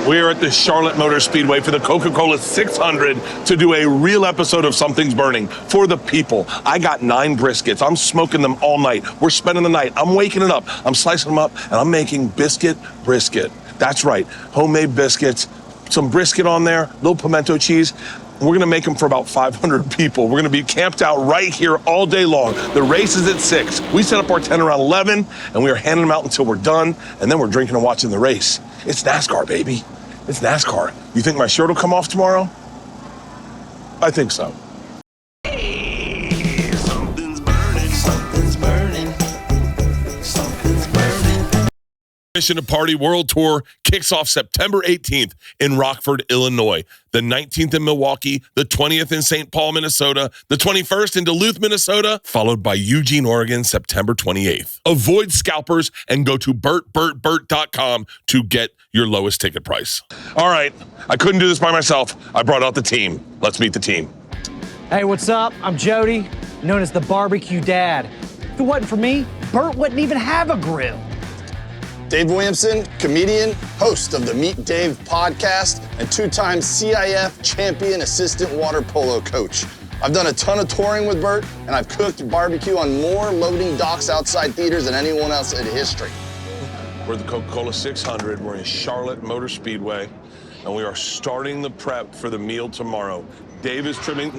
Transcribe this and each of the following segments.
We are at the Charlotte Motor Speedway for the Coca Cola 600 to do a real episode of Something's Burning for the people. I got 9 briskets. I'm smoking them all night. We're spending the night. I'm waking it up. I'm slicing them up, and I'm making brisket. That's right, homemade biscuits, some brisket on there, little pimento cheese. We're gonna make them for about 500 people. We're gonna be camped out right here all day long. The race is at 6. We set up our tent around 11, and we are handing them out until we're done, and then we're drinking and watching the race. It's NASCAR, baby. It's NASCAR. You think my shirt will come off tomorrow? I think so. Something's burning, something's burning, something's burning. Mission to Party World Tour kicks off September 18th in Rockford, Illinois, the 19th in Milwaukee, the 20th in St. Paul, Minnesota, the 21st in Duluth, Minnesota, followed by Eugene, Oregon, September 28th. Avoid scalpers and go to bert.com to get your lowest ticket price. All right, I couldn't do this by myself. I brought out the team. Let's meet the team. Hey, what's up? I'm Jody, known as the Barbecue Dad. If it wasn't for me, Bert wouldn't even have a grill. Dave Williamson, comedian, host of the Meet Dave podcast, and 2-time CIF champion assistant water polo coach. I've done a ton of touring with Bert, and I've cooked barbecue on more loading docks outside theaters than anyone else in history. We're at the Coca Cola 600. We're in Charlotte Motor Speedway, and we are starting the prep for the meal tomorrow. Dave is trimming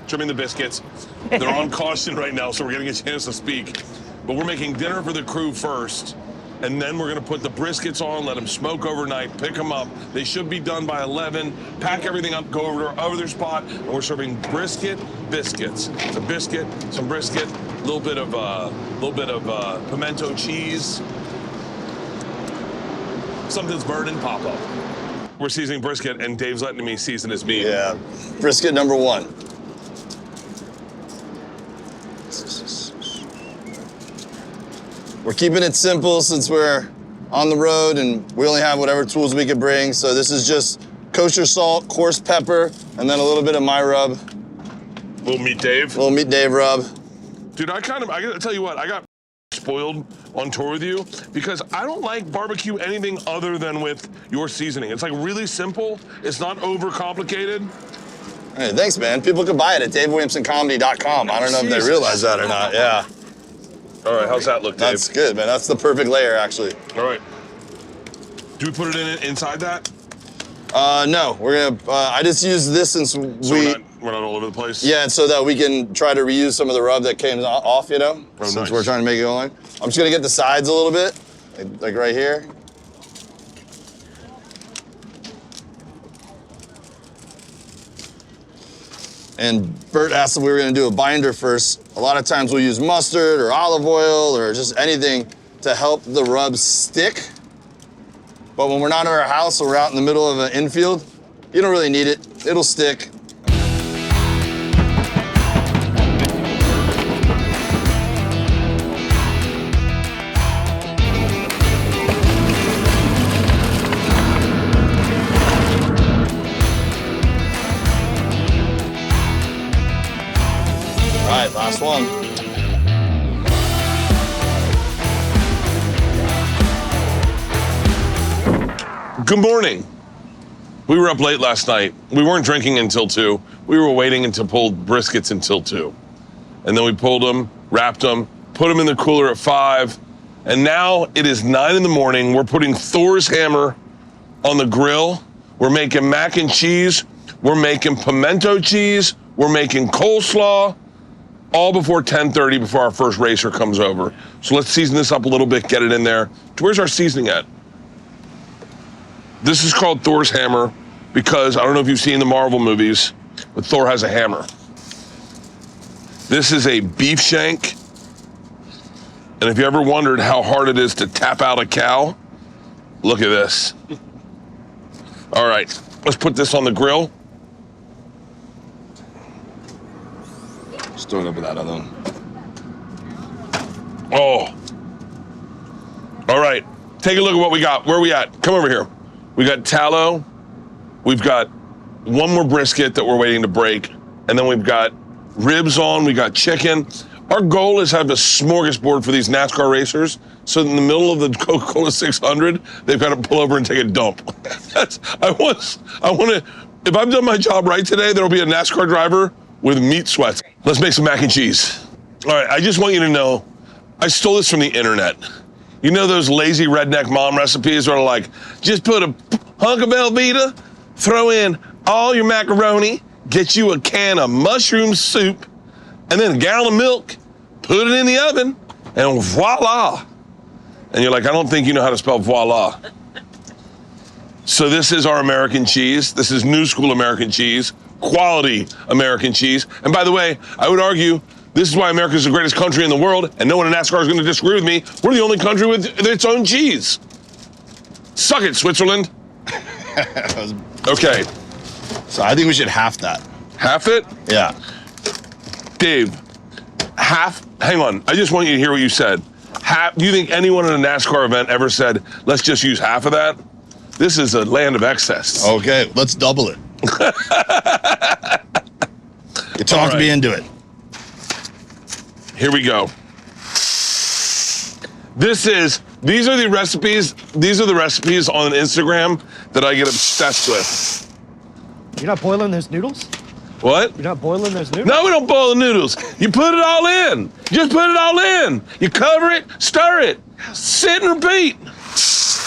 the biscuits. They're on caution right now, so we're gonna get a chance to speak. But we're making dinner for the crew first. And then we're gonna put the briskets on, let them smoke overnight, pick them up. They should be done by 11, pack everything up, go over to our other spot, and we're serving brisket biscuits. Some brisket, a little bit of pimento cheese. Something's burning, pop up. We're seasoning brisket, and Dave's letting me season his meat. Yeah, brisket number 1. We're keeping it simple since we're on the road and we only have whatever tools we could bring. So this is just kosher salt, coarse pepper, and then a little bit of my rub. Little Meat Dave. Little Meat Dave rub. Dude, I gotta tell you what, I got spoiled on tour with you because I don't like barbecue anything other than with your seasoning. It's like really simple. It's not overcomplicated. Hey, thanks, man. People can buy it at DaveWilliamsonComedy.com. I don't know if they realize that or not, yeah. All right, how's that look, Dave? That's good, man. That's the perfect layer, actually. All right. Do we put it inside that? No, we're gonna, I just use this since So we're not all over the place? Yeah, and so that we can try to reuse some of the rub that came off, you know? Oh, since nice. we're trying to make it online. I'm just gonna get the sides a little bit, like right here. And Bert asked if we were gonna do a binder first. A lot of times we'll use mustard or olive oil or just anything to help the rub stick. But when we're not at our house or we're out in the middle of an infield, you don't really need it. It'll stick. All right, last one. Good morning. We were up late last night. We weren't drinking until 2. We were waiting to pull briskets until 2. And then we pulled them, wrapped them, put them in the cooler at 5. And now it is 9 in the morning. We're putting Thor's hammer on the grill. We're making mac and cheese. We're making pimento cheese. We're making coleslaw. All before 10:30, before our first racer comes over. So let's season this up a little bit, get it in there. Where's our seasoning at? This is called Thor's hammer because I don't know if you've seen the Marvel movies, but Thor has a hammer. This is a beef shank. And if you ever wondered how hard it is to tap out a cow, look at this. All right, let's put this on the grill. Just throw it over that other one. Oh. All right, take a look at what we got. Where are we at? Come over here. We got tallow. We've got one more brisket that we're waiting to break. And then we've got ribs on, we got chicken. Our goal is to have a smorgasbord for these NASCAR racers. So in the middle of the Coca Cola 600, they've got to pull over and take a dump. I want to. If I've done my job right today, there'll be a NASCAR driver with meat sweats. Let's make some mac and cheese. All right, I just want you to know, I stole this from the internet. You know those lazy redneck mom recipes where like, just put a hunk of Velveeta, throw in all your macaroni, get you a can of mushroom soup, and then a gallon of milk, put it in the oven, and voila. And you're like, I don't think you know how to spell voila. So this is our American cheese. This is new school American cheese, quality American cheese. And by the way, I would argue this is why America is the greatest country in the world, and no one in NASCAR is going to disagree with me. We're the only country with its own cheese. Suck it, Switzerland. Okay. So I think we should half that. Half it? Yeah. Dave, hang on. I just want you to hear what you said. Do you think anyone at a NASCAR event ever said, let's just use half of that? This is a land of excess. Okay, let's double it. You talked me into it. Here we go. These are the recipes on Instagram that I get obsessed with. You're not boiling those noodles? What? You're not boiling those noodles? No, we don't boil the noodles. You put it all in. Just put it all in. You cover it, stir it, sit and repeat.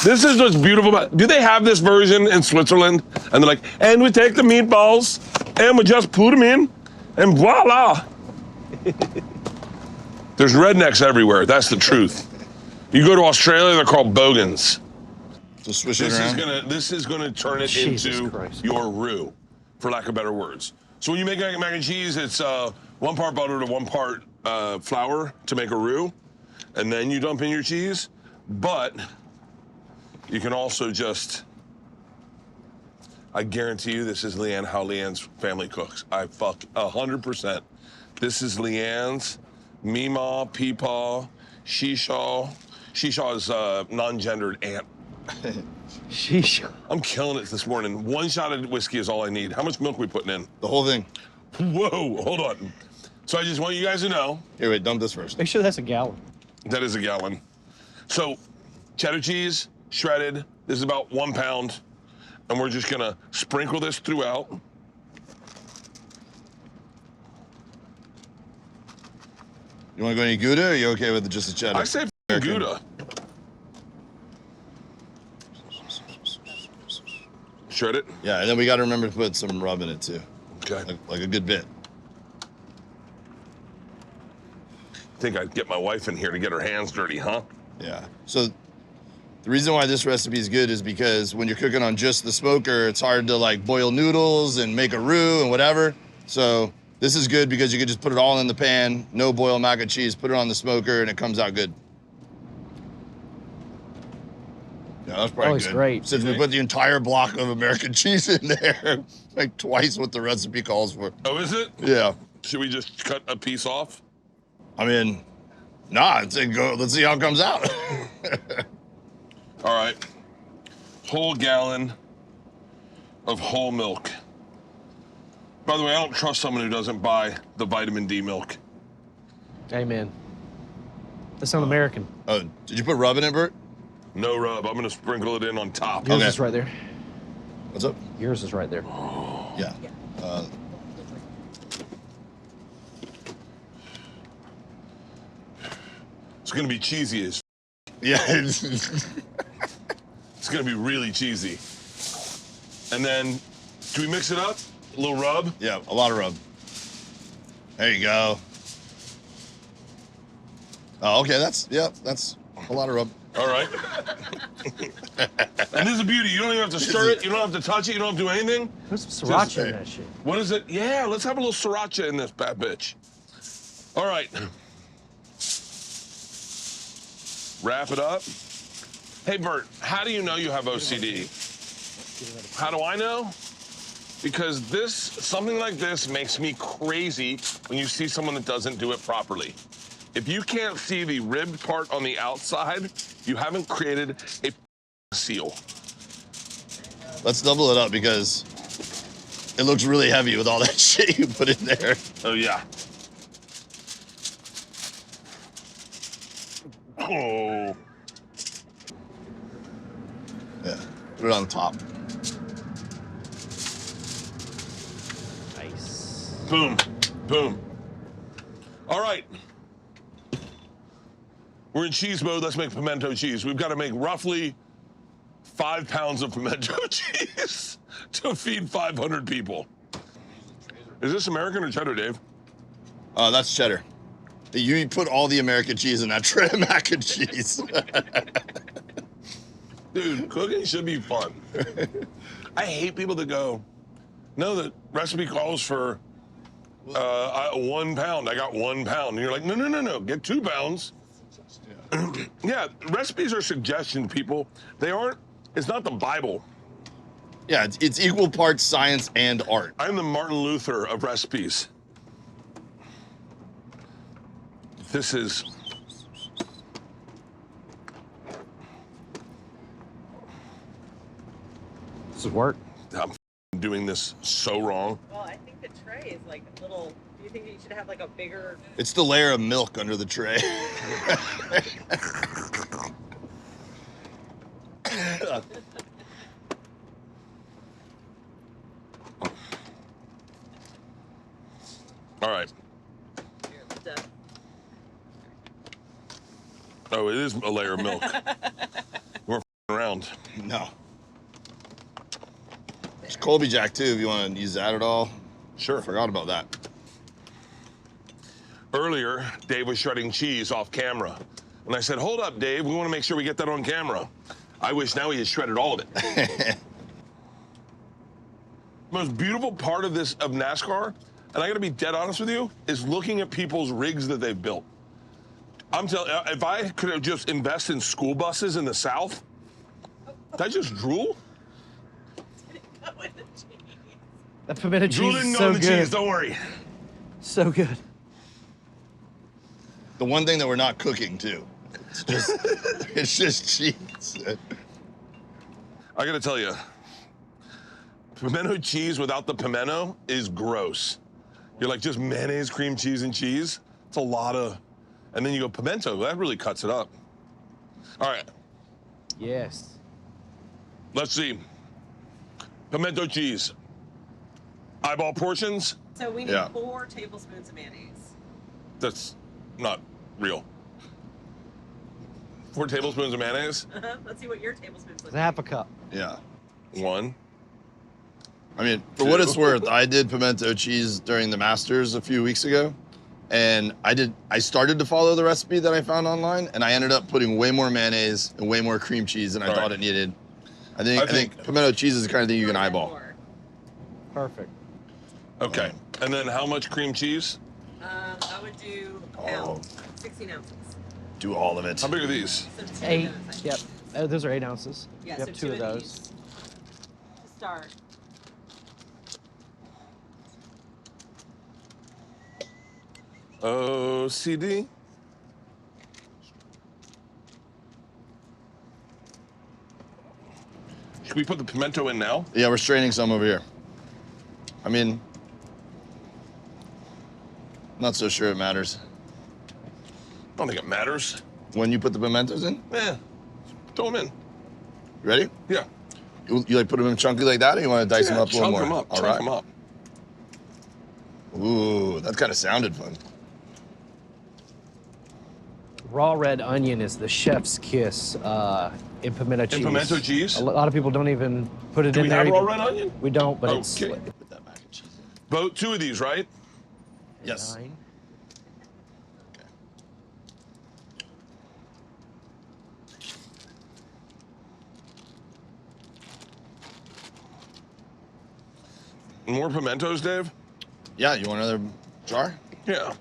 This is what's beautiful about it. Do they have this version in Switzerland? And they're like, and we take the meatballs and we just put them in and voila. There's rednecks everywhere. That's the truth. You go to Australia, they're called bogans. So swish it around. This is gonna turn it Jesus into Christ. your roux, for lack of better words. So when you make mac and cheese, it's 1 part butter to 1 part flour to make a roux, and then you dump in your cheese. But you can also just, I guarantee you this is Leanne, how Leanne's family cooks. I fuck 100%. This is Leanne's Meemaw, Peepaw, Sheeshaw. Sheeshaw is non-gendered aunt. Sheesh. I'm killing it this morning. 1 shot of whiskey is all I need. How much milk are we putting in? The whole thing. Whoa, hold on. So I just want you guys to know. Here, wait, dump this first. Make sure that's a gallon. That is a gallon. So cheddar cheese, shredded. This is about 1 pound. And we're just gonna sprinkle this throughout. You want to go any Gouda, or are you okay with just the cheddar? I say Gouda. Shred it. Yeah, and then we got to remember to put some rub in it too. Okay. Like a good bit. I think I'd get my wife in here to get her hands dirty, huh? Yeah. So the reason why this recipe is good is because when you're cooking on just the smoker, it's hard to like boil noodles and make a roux and whatever. So this is good because you can just put it all in the pan, no boil mac and cheese, put it on the smoker, and it comes out good. Yeah, that's probably it's good. great. Since we put the entire block of American cheese in there, like twice what the recipe calls for. Oh, is it? Yeah. Should we just cut a piece off? I mean, nah, let's see how it comes out. All right. Whole gallon of whole milk. By the way, I don't trust someone who doesn't buy the vitamin D milk. Amen. That's not American. Oh, did you put rub in it, Bert? No rub. I'm gonna sprinkle it in on top. Yours Okay. is right there. What's up? Yours is right there. Yeah. It's gonna be cheesy as. Yeah. It's gonna be really cheesy. And then, do we mix it up? A little rub? Yeah, a lot of rub. There you go. Oh, okay, that's a lot of rub. All right. And this is a beauty. You don't even have to stir it. You don't have to touch it. You don't have to do anything. There's some sriracha in that shit. What is it? Yeah, let's have a little sriracha in this bad bitch. All right. Wrap it up. Hey, Bert, how do you know you have OCD? How do I know? Because something like this makes me crazy when you see someone that doesn't do it properly. If you can't see the ribbed part on the outside, you haven't created a seal. Let's double it up because it looks really heavy with all that shit you put in there. Oh, yeah. Oh. Yeah, put it on top. Nice. Boom. Boom. All right. We're in cheese mode. Let's make pimento cheese. We've got to make roughly 5 pounds of pimento cheese to feed 500 people. Is this American or cheddar, Dave? That's cheddar. You put all the American cheese in that tray of mac and cheese. Dude, cooking should be fun. I hate people that go, no, the recipe calls for 1 pound. I got 1 pound. And you're like, no, get 2 pounds. Yeah, recipes are suggestions, people. They aren't, it's not the Bible. Yeah, it's equal parts science and art. I'm the Martin Luther of recipes. This is... This is work. I'm doing this so wrong. Well, I think the tray is like a little. Do you think you should have like a bigger? It's the layer of milk under the tray. All right. Here, the- Oh, it is a layer of milk. We're f***ing around. No. There's Colby Jack too, if you want to use that at all. Sure. Forgot about that. Earlier, Dave was shredding cheese off camera. And I said, hold up, Dave, we want to make sure we get that on camera. I wish now he had shredded all of it. Most beautiful part of this, of NASCAR, and I gotta be dead honest with you, is looking at people's rigs that they've built. I'm telling you, if I could have just invest in school buses in the South, did I just drool? Go with the cheese. That pimento Drool cheese didn't is go so in the good. cheese, don't worry. So good. The one thing that we're not cooking too. It's just cheese. I gotta tell you, pimento cheese without the pimento is gross. You're like, just mayonnaise, cream cheese, and cheese? It's a lot of, and then you go pimento, that really cuts it up. All right, Yes. let's see. Pimento cheese. Eyeball portions? So we need Yeah. 4 tablespoons of mayonnaise. That's not real. 4 tablespoons of mayonnaise? Let's see what your tablespoons look It's a half a cup. Yeah. 1. I mean, for what it's worth, I did pimento cheese during the Masters a few weeks ago. And I started to follow the recipe that I found online, and I ended up putting way more mayonnaise and way more cream cheese than I All thought right. it needed. I think pimento cheese is the kind of thing you can eyeball. More. Perfect. Okay, and then how much cream cheese? I would do a pound, 16 ounces. Do all of it. How big are these? So 2 of 8. those, I think. Yep. Those are 8 ounces. Yeah, Yep, so 2 2 of those. these to start. OCD. Should we put the pimento in now? Yeah, we're straining some over here. I mean, not so sure it matters. I don't think it matters. When you put the pimentos in, Eh, throw them in. ready? Yeah. You like put them in chunky like that, or you want to dice them up a little chunk more? them up, All chunk right. them up. Ooh, that kind of sounded fun. Raw red onion is the chef's kiss in pimento cheese. pimento cheese? A lot of people don't even put it Do in we there. have raw even- red onion? We don't, but it's Okay. Put that mac and cheese in. Vote 2 of these, right? Yes. 9. More pimentos, Dave? Yeah, you want another jar? Yeah.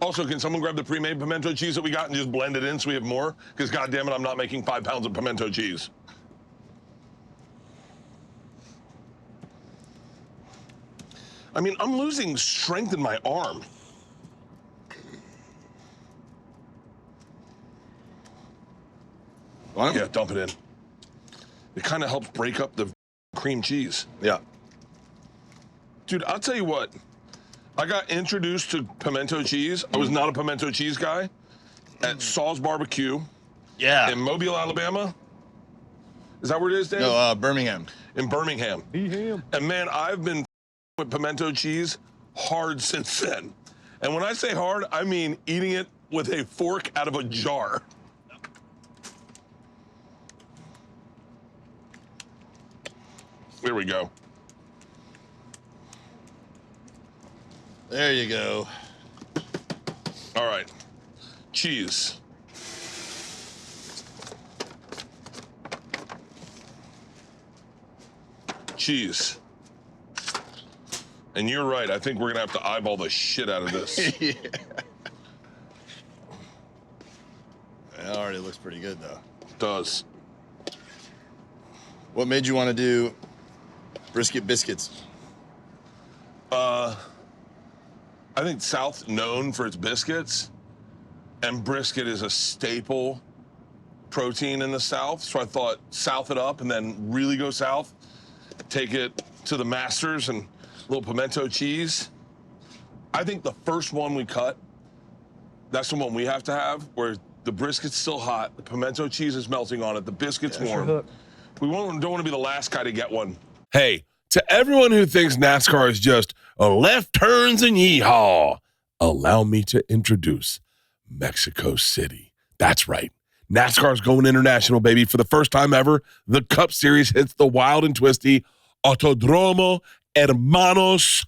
Also, can someone grab the pre-made pimento cheese that we got and just blend it in so we have more? Because goddamn it, I'm not making 5 pounds of pimento cheese. I mean, I'm losing strength in my arm. Want 'em? Yeah, dump it in. It kind of helps break up the cream cheese. Yeah. Dude, I'll tell you what. I got introduced to pimento cheese. I was not a pimento cheese guy. at Saw's Barbecue Yeah. in Mobile, Alabama. Is that where it is, Dave? No, Birmingham. In Birmingham. Birmingham. And man, I've been with pimento cheese hard since then. And when I say hard, I mean eating it with a fork out of a jar. There we go. There you go. All right. Cheese. Cheese. And you're right. I think we're gonna have to eyeball the shit out of this. Yeah. It already looks pretty good, though. It does. What made you want to do brisket biscuits? I think South's known for its biscuits, and brisket is a staple protein in the South. So I thought South it up and then really go South. Take it to the masters and a little pimento cheese. I think the first one we cut, that's the one we have to have, where the brisket's still hot, the pimento cheese is melting on it, the biscuit's warm. We don't want to be the last guy to get one. Hey, to everyone who thinks NASCAR is just left turns and yeehaw, allow me to introduce Mexico City. That's right. NASCAR's going international, baby. For the first time ever, the Cup Series hits the wild and twisty Autodromo Hermanos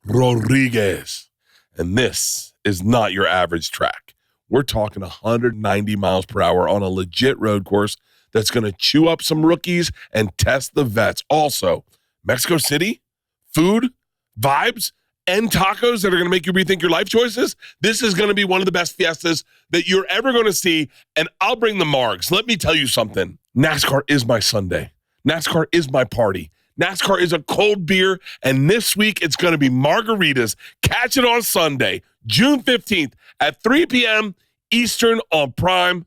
Rodriguez. And this is not your average track. We're talking 190 miles per hour on a legit road course that's going to chew up some rookies and test the vets. Also, Mexico City, food, vibes, and tacos that are going to make you rethink your life choices. This is going to be one of the best fiestas that you're ever going to see, and I'll bring the margs. Let me tell you something. NASCAR is my Sunday. NASCAR is my party. NASCAR is a cold beer, and this week it's going to be margaritas. Catch it on Sunday, June 15th at 3 p.m. Eastern on Prime.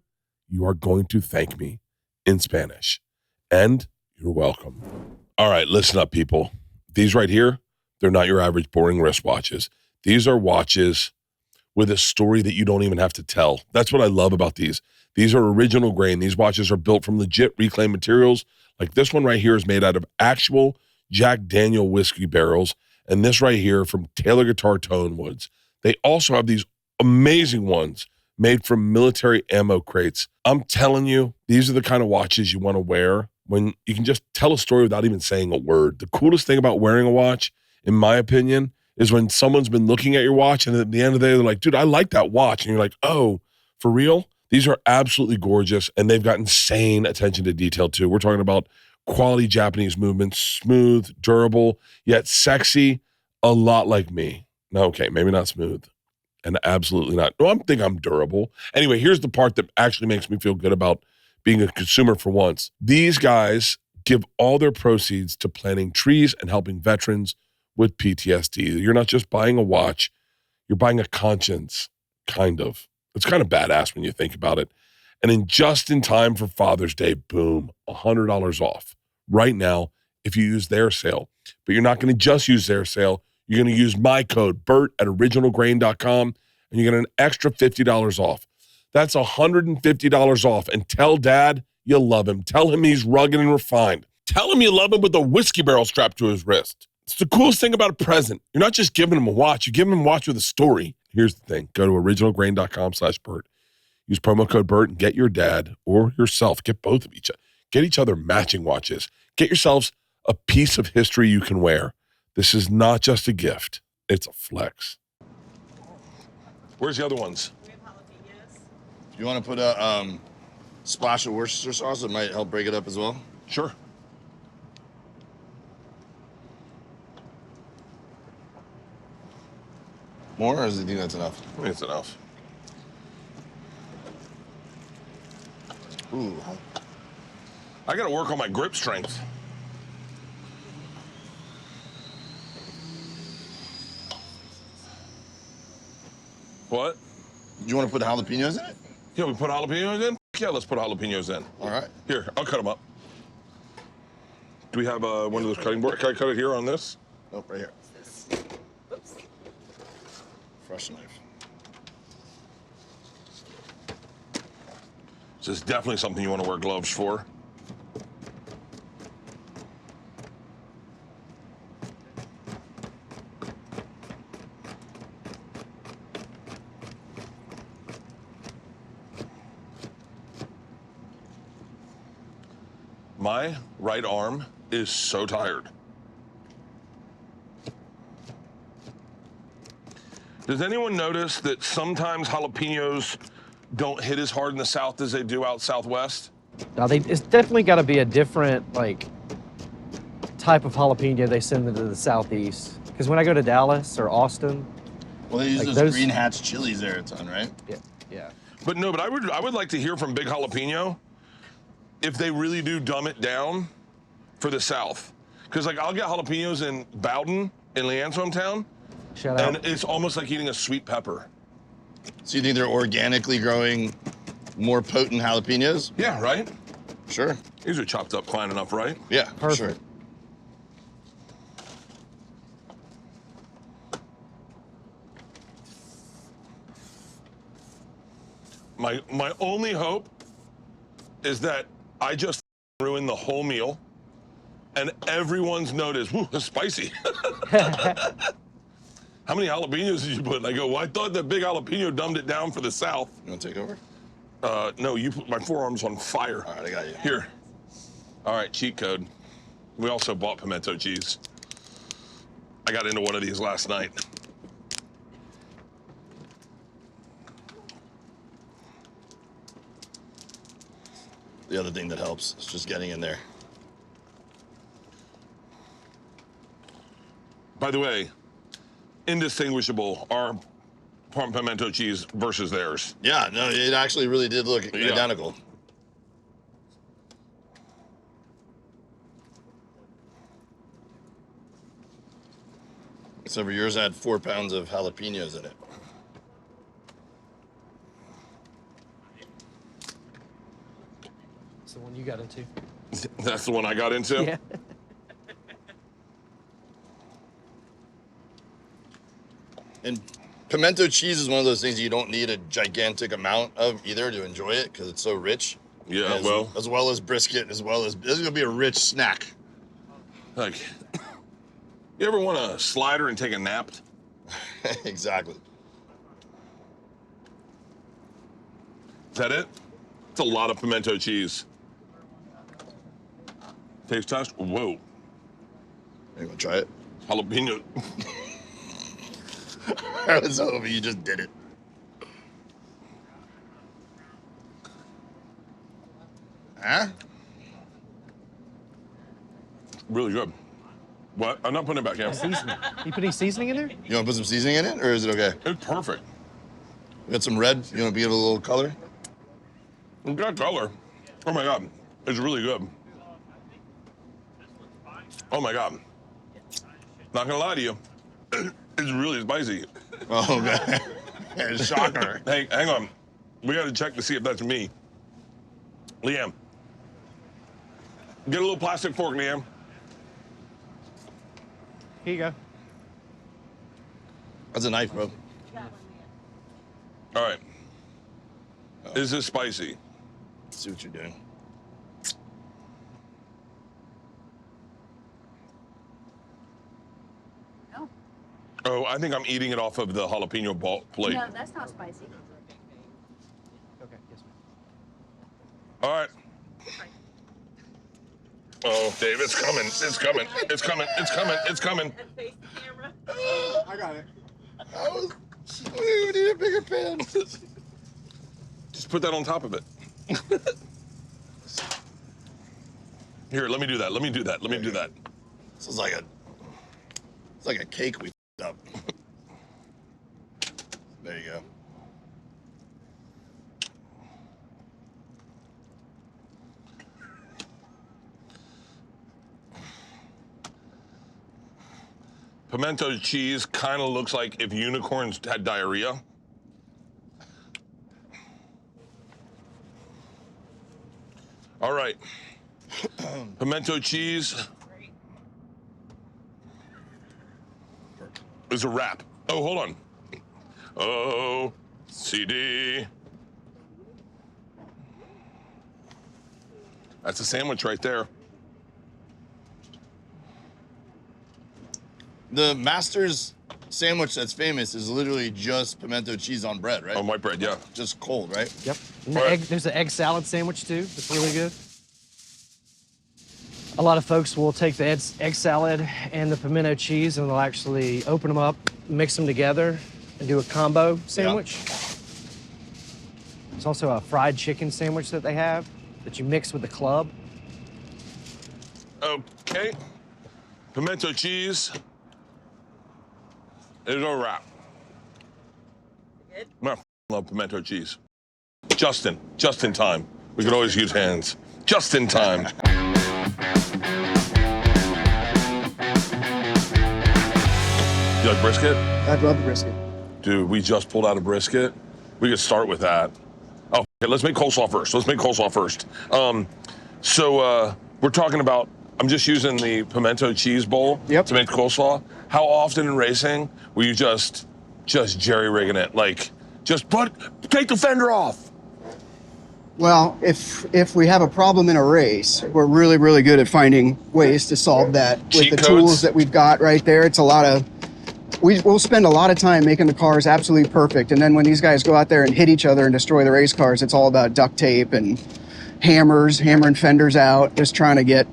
You are going to thank me in Spanish, and you're welcome. All right, listen up, people. These right here, they're not your average boring wristwatches. These are watches with a story that you don't even have to tell. That's what I love about these. These are original grain. These watches are built from legit reclaimed materials. Like this one right here is made out of actual Jack Daniel whiskey barrels, and this right here from Taylor Guitar Tone Woods. They also have these amazing ones made from military ammo crates. I'm telling you, these are the kind of watches you want to wear when you can just tell a story without even saying a word. The coolest thing about wearing a watch, in my opinion, is when someone's been looking at your watch and at the end of the day, they're like, dude, I like that watch. And you're like, oh, for real? These are absolutely gorgeous, and they've got insane attention to detail, too. We're talking about quality Japanese movements, smooth, durable, yet sexy, a lot like me. No, okay, maybe not smooth, and absolutely not. No, I think I'm durable. Anyway, here's the part that actually makes me feel good about being a consumer for once. These guys give all their proceeds to planting trees and helping veterans with PTSD. You're not just buying a watch, you're buying a conscience, kind of. It's kind of badass when you think about it. And in just in time for Father's Day, boom, $100 off right now if you use their sale. But you're not going to just use their sale. You're going to use my code, Bert at originalgrain.com, and you get an extra $50 off. That's $150 off. And tell Dad you love him. Tell him he's rugged and refined. Tell him you love him with a whiskey barrel strapped to his wrist. It's the coolest thing about a present. You're not just giving him a watch. You're giving him a watch with a story. Here's the thing. Go to originalgrain.com/Bert. Use promo code Bert and get your dad or yourself. Get both of each other. Get each other matching watches. Get yourselves a piece of history you can wear. This is not just a gift. It's a flex. Where's the other ones? We have jalapenos. You want to put a splash of Worcestershire sauce? It might help break it up as well. Sure. More, or does it think that's enough? I think it's enough. Ooh. I got to work on my grip strength. What? Do you want to put jalapenos in it? Yeah, we put jalapenos in? Yeah, let's put jalapenos in. All right. Here, I'll cut them up. Do we have one of those cutting boards? Can I cut it here on this? Nope, right here. Oops. Fresh knife. This is definitely something you want to wear gloves for. My right arm is so tired. Does anyone notice that sometimes jalapenos don't hit as hard in the South as they do out Southwest? Now, it's definitely got to be a different, like, type of jalapeno they send into the Southeast. Because when I go to Dallas or Austin, Well, they use like those green hatch chilies there a ton, right? yeah. But no, but I would like to hear from Big Jalapeno if they really do dumb it down for the South. Because, like, I'll get jalapenos in Bowden, in Leanne's hometown, Shout out. and it's almost like eating a sweet pepper. So you think they're organically growing more potent jalapenos? Yeah, right? Sure. These are chopped up fine enough, right? Yeah, Perfect. sure. My only hope is that I just ruined the whole meal and everyone's noticed, woo, it's spicy. How many jalapenos did you put? And I go, well, I thought that Big Jalapeno dumbed it down for the South. You want to take over? No, you put my forearm's on fire. All right, I got you. Here. All right, cheat code. We also bought pimento cheese. I got into one of these last night. The other thing that helps is just getting in there. By the way, indistinguishable, our pimento cheese versus theirs. Yeah, no, it actually really did look identical. Except for yours had 4 pounds of jalapenos in it. It's the one you got into. That's the one I got into? Yeah. And pimento cheese is one of those things you don't need a gigantic amount of either to enjoy it because it's so rich. Yeah, well. As well as brisket, as well as, this is gonna be a rich snack. Like, you ever want a slider and take a nap? Exactly. Is that it? It's a lot of pimento cheese. Taste test? Whoa. You wanna try it? Jalapeno. I was hoping you just did it. Huh? Really good. What? I'm not putting it back in. Seasoning. You put any seasoning in there? You wanna put some seasoning in it, or is it okay? It's perfect. We got some red. You wanna give it a little color? It's got color. Oh my God. It's really good. Oh my God. Not gonna lie to you. It's really spicy. Oh man, shocker. Hey, hang on. We gotta check to see if that's me. Liam. Get a little plastic fork, Liam. Here you go. That's a knife, bro. All right. Is this spicy? Let's see what you're doing. No, Oh, I think I'm eating it off of the jalapeno ball plate. no, that's not spicy. Okay, yes, ma'am. All right. Oh, Dave, it's coming. It's coming. It's coming. It's coming. It's coming. And face the camera. I got it. We need a bigger pan. Just put that on top of it. Here, let me do that. Let me do that. Let me do that. This is like it's like a cake we up. There you go. Pimento cheese kind of looks like if unicorns had diarrhea. All right. Pimento cheese is a wrap. Oh, hold on. Oh, CD. That's a sandwich right there. The Masters sandwich that's famous is literally just pimento cheese on bread, right? On white bread, yeah. Just cold, right? Yep. And All right. there's an egg salad sandwich too. That's really good. A lot of folks will take the egg salad and the pimento cheese and they'll actually open them up, mix them together, and do a combo sandwich. There's also a fried chicken sandwich that they have that you mix with the club. Okay. Pimento cheese is a wrap. Good? I love pimento cheese. Just in time. We could always use hands. Just in time. You like brisket? I'd love the brisket. Dude, we just pulled out a brisket. We could start with that. Oh, okay, let's make coleslaw first. We're talking about, I'm just using the pimento cheese bowl Yep. to make coleslaw. How often in racing will you just jerry-rigging it? Like, take the fender off. Well, if we have a problem in a race, we're really, really good at finding ways to solve that with Cheat the codes? tools that we've got right there. It's a lot of, we'll spend a lot of time making the cars absolutely perfect. And then when these guys go out there and hit each other and destroy the race cars, it's all about duct tape and hammering fenders out, just trying to get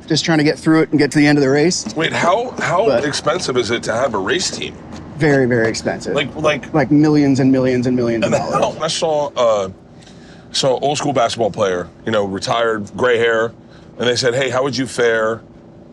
through it and get to the end of the race. Wait, how But- expensive is it to have a race team? Very, very expensive. Like millions and millions and millions of And dollars. I saw old school basketball player, retired, gray hair, and they said, "Hey, how would you fare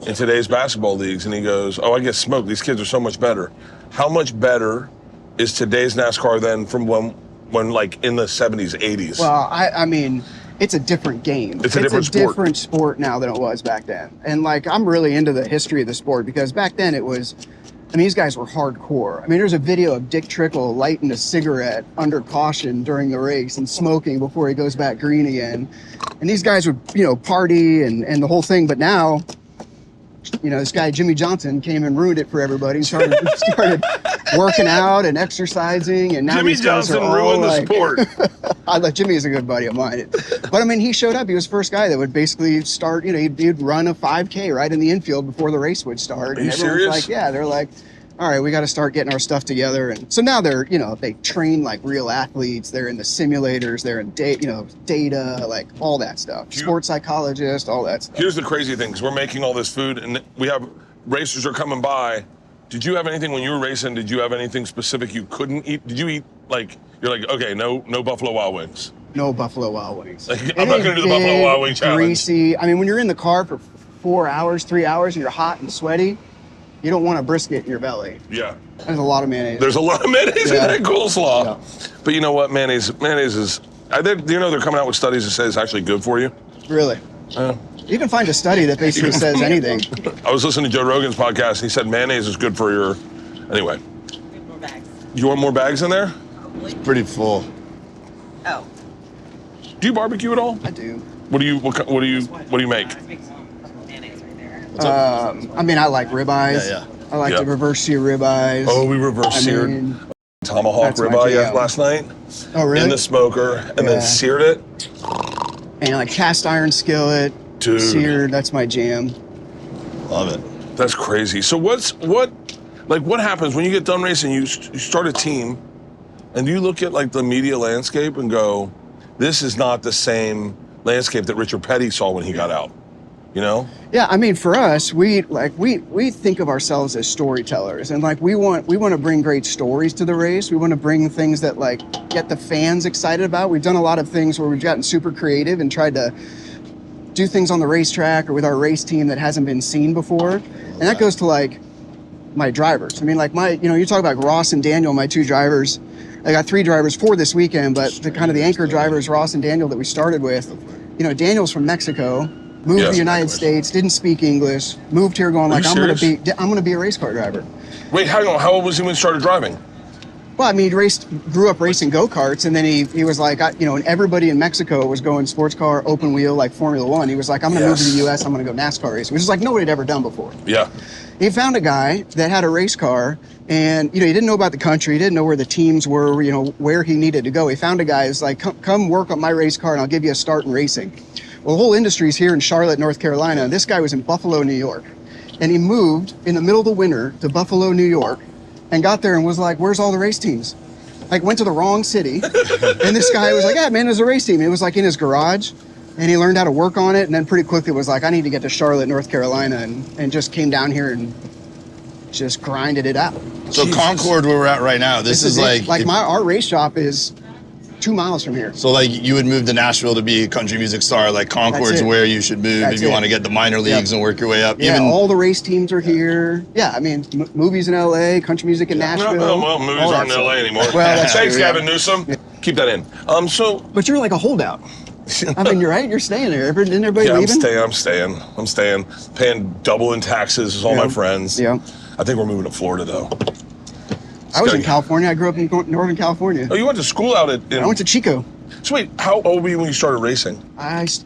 in today's basketball leagues?" And he goes, "Oh, I get smoked. These kids are so much better." How much better is today's NASCAR than from when like in the 70s, 80s? Well, I mean, it's a different game. It's a different sport. different sport now than it was back then. And like, I'm really into the history of the sport because back then it was, these guys were hardcore. There's a video of Dick Trickle lighting a cigarette under caution during the race and smoking before he goes back green again. And these guys would, party and the whole thing. But now, this guy, Jimmy Johnson, came and ruined it for everybody. Started working out and exercising. And now Jimmy these guys Johnson are all ruined the like, sport. Jimmy is a good buddy of mine. But he showed up. He was the first guy that would basically start, he'd run a 5K right in the infield before the race would start. Are and you everyone's serious? like, yeah, they're like, all right, we got to start getting our stuff together. And so now they're, they train like real athletes. They're in the simulators. They're in data, like all that stuff. Sports psychologist, all that stuff. Here's the crazy thing, because we're making all this food, and we have racers are coming by. Did you have anything when you were racing? Did you have anything specific you couldn't eat? Did you eat you're like, okay, no Buffalo Wild Wings? No Buffalo Wild Wings. I'm not going to do the Buffalo Wild Wing challenge. Greasy. when you're in the car for 4 hours, 3 hours, and you're hot and sweaty, you don't want a brisket in your belly. Yeah. There's a lot of mayonnaise. There's a lot of mayonnaise in Yeah. that coleslaw. Yeah. But you know what? Mayonnaise is. They're coming out with studies that say it's actually good for you. Really. You can find a study that basically says anything. I was listening to Joe Rogan's podcast, and he said mayonnaise is good for your. Anyway, We have more bags. you want more bags in there? Probably. Pretty full. Oh. Do you barbecue at all? I do. What do you make? Make some mayonnaise right there. I like ribeyes. Yeah. I like Yeah. to reverse sear ribeyes. Oh, we reverse seared tomahawk that's my ribeye jam. last night Oh, really? in the smoker, and then Yeah. seared it. And like cast iron skillet, Dude. seared. That's my jam. Love it. That's crazy. So what happens when you get done racing? You start a team, and you look at like the media landscape and go, "This is not the same landscape that Richard Petty saw when he got out." Yeah, for us, we think of ourselves as storytellers, and like we want to bring great stories to the race. We want to bring things that like get the fans excited about. We've done a lot of things where we've gotten super creative and tried to do things on the racetrack or with our race team that hasn't been seen before. And that goes to like my drivers. You talk about Ross and Daniel, my two drivers. I got 3 drivers for this weekend, but the anchor drivers, Ross and Daniel, that we started with, Daniel's from Mexico, moved to Yes. the United States, didn't speak English, moved here going like, you I'm gonna serious? be a race car driver. Wait, hang on. How old was he when he started driving? Well, he grew up racing go-karts, and then he was like, and everybody in Mexico was going sports car, open wheel, like Formula One. He was like, I'm gonna move to the US, I'm gonna go NASCAR racing, which is like nobody had ever done before. Yeah. He found a guy that had a race car, and he didn't know about the country, he didn't know where the teams were, where he needed to go. He found a guy who's like, come work on my race car and I'll give you a start in racing. Well, the whole industry's here in Charlotte, North Carolina. This guy was in Buffalo, New York. And he moved in the middle of the winter to Buffalo, New York, and got there and was like, where's all the race teams? Like, went to the wrong city. And this guy was like, yeah, man, there's a race team. It was like in his garage. And he learned how to work on it. And then pretty quickly was like, I need to get to Charlotte, North Carolina. And just came down here and just grinded it out. So Concord, where we're at right now, this is it. like Our race shop is 2 miles from here. So like you would move to Nashville to be a country music star, like Concord's where you should move if you want to get the minor leagues and work your way up. Yeah, all the race teams are here. Yeah, I mean, movies in LA, country music in Nashville. Well, movies aren't in LA anymore. Well, that's thanks, true, Gavin Newsom. Keep that in. But you're like a holdout. I mean, you're right. You're staying there. Didn't everybody leaving? I'm staying. Paying double in taxes as all my friends. Yeah. I think we're moving to Florida, though. I was in California. I grew up in Northern California. Oh, you went to school out at... I went to Chico. So wait, how old were you when you started racing?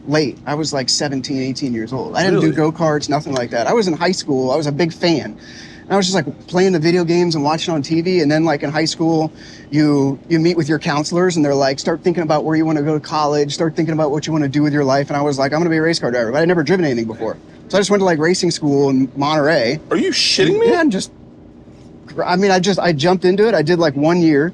Late. I was like 17, 18 years old. I didn't do go-karts, nothing like that. I was in high school. I was a big fan. And I was just like playing the video games and watching on TV. And then like in high school, you meet with your counselors and they're like, start thinking about where you want to go to college, start thinking about what you want to do with your life. And I was like, I'm going to be a race car driver. But I'd never driven anything before. So I just went to like racing school in Monterey. Are you shitting me? Yeah, I jumped into it. I did like 1 year.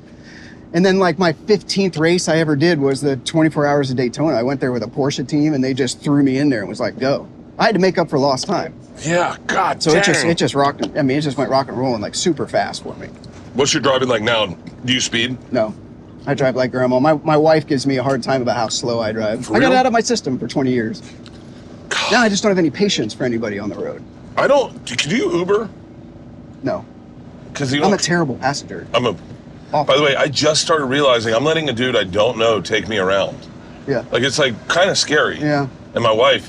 And then like my 15th race I ever did was the 24 Hours of Daytona. I went there with a Porsche team and they just threw me in there and was like, go. I had to make up for lost time. Yeah, God so dang. it just rocked. I mean, it just went rock and rolling like super fast for me. What's your driving like now? Do you speed? No, I drive like grandma. My wife gives me a hard time about how slow I drive. I got it out of my system for 20 years. God. Now I just don't have any patience for anybody on the road. Can you Uber? No. I'm a terrible passenger. By the way, I just started realizing I'm letting a dude I don't know take me around. Yeah. Like, it's like kind of scary. Yeah. And my wife's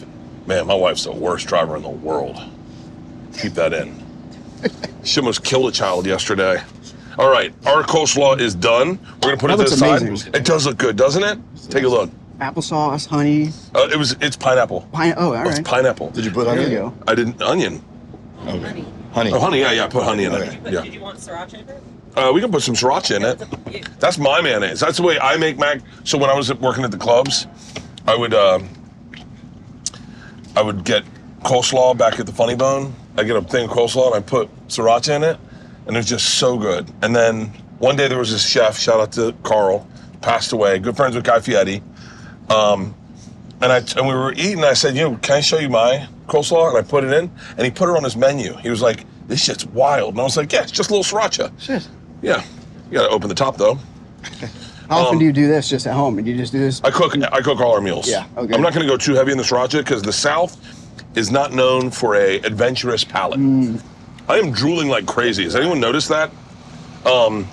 the worst driver in the world. Keep that in. She almost killed a child yesterday. All right, our coleslaw is done. We're gonna put it to the side. Amazing. It does look good, doesn't it? Take a look. Applesauce, honey. It's pineapple. All right. It's pineapple. Did you put There onion? you go. I didn't onion. Okay. Honey. Oh, honey, yeah, put honey in it. Yeah. Did you want sriracha in it? We can put some sriracha in it. That's my mayonnaise. That's the way I make mac. So when I was working at the clubs, I would get coleslaw back at the Funny Bone. I get a thing of coleslaw and I put sriracha in it, and it was just so good. And then one day there was this chef, shout out to Carl, passed away, good friends with Guy Fieri. And we were eating, I said, can I show you my coleslaw? And I put it in, and he put it on his menu. He was like, this shit's wild. And I was like, yeah, it's just a little sriracha. Shit. Yeah. You gotta open the top though. How often do you do this just at home? And you just do this? I cook all our meals. Yeah, okay. I'm not gonna go too heavy in the sriracha because the South is not known for a adventurous palate. I am drooling like crazy. Has anyone noticed that? And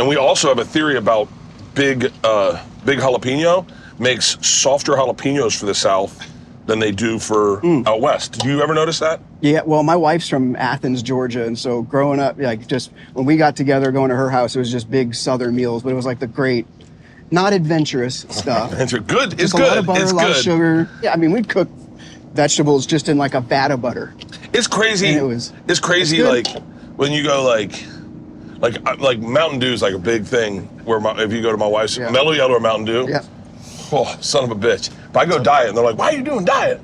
we also have a theory about big jalapeno makes softer jalapenos for the South than they do for out West. Do you ever notice that? Yeah, well, my wife's from Athens, Georgia, and so growing up, like just when we got together going to her house, it was just big Southern meals, but it was like the great, not adventurous stuff. Good. It's just good. A lot of butter, it's a lot good. of sugar. Yeah, I mean, we'd cook vegetables just in like a vat of butter. It's crazy. It's crazy. Like when you go like Mountain Dew is like a big thing. Where if you go to my wife's Mellow Yellow or Mountain Dew. Yeah. Oh, son of a bitch. If I go diet, and they're like, why are you doing diet?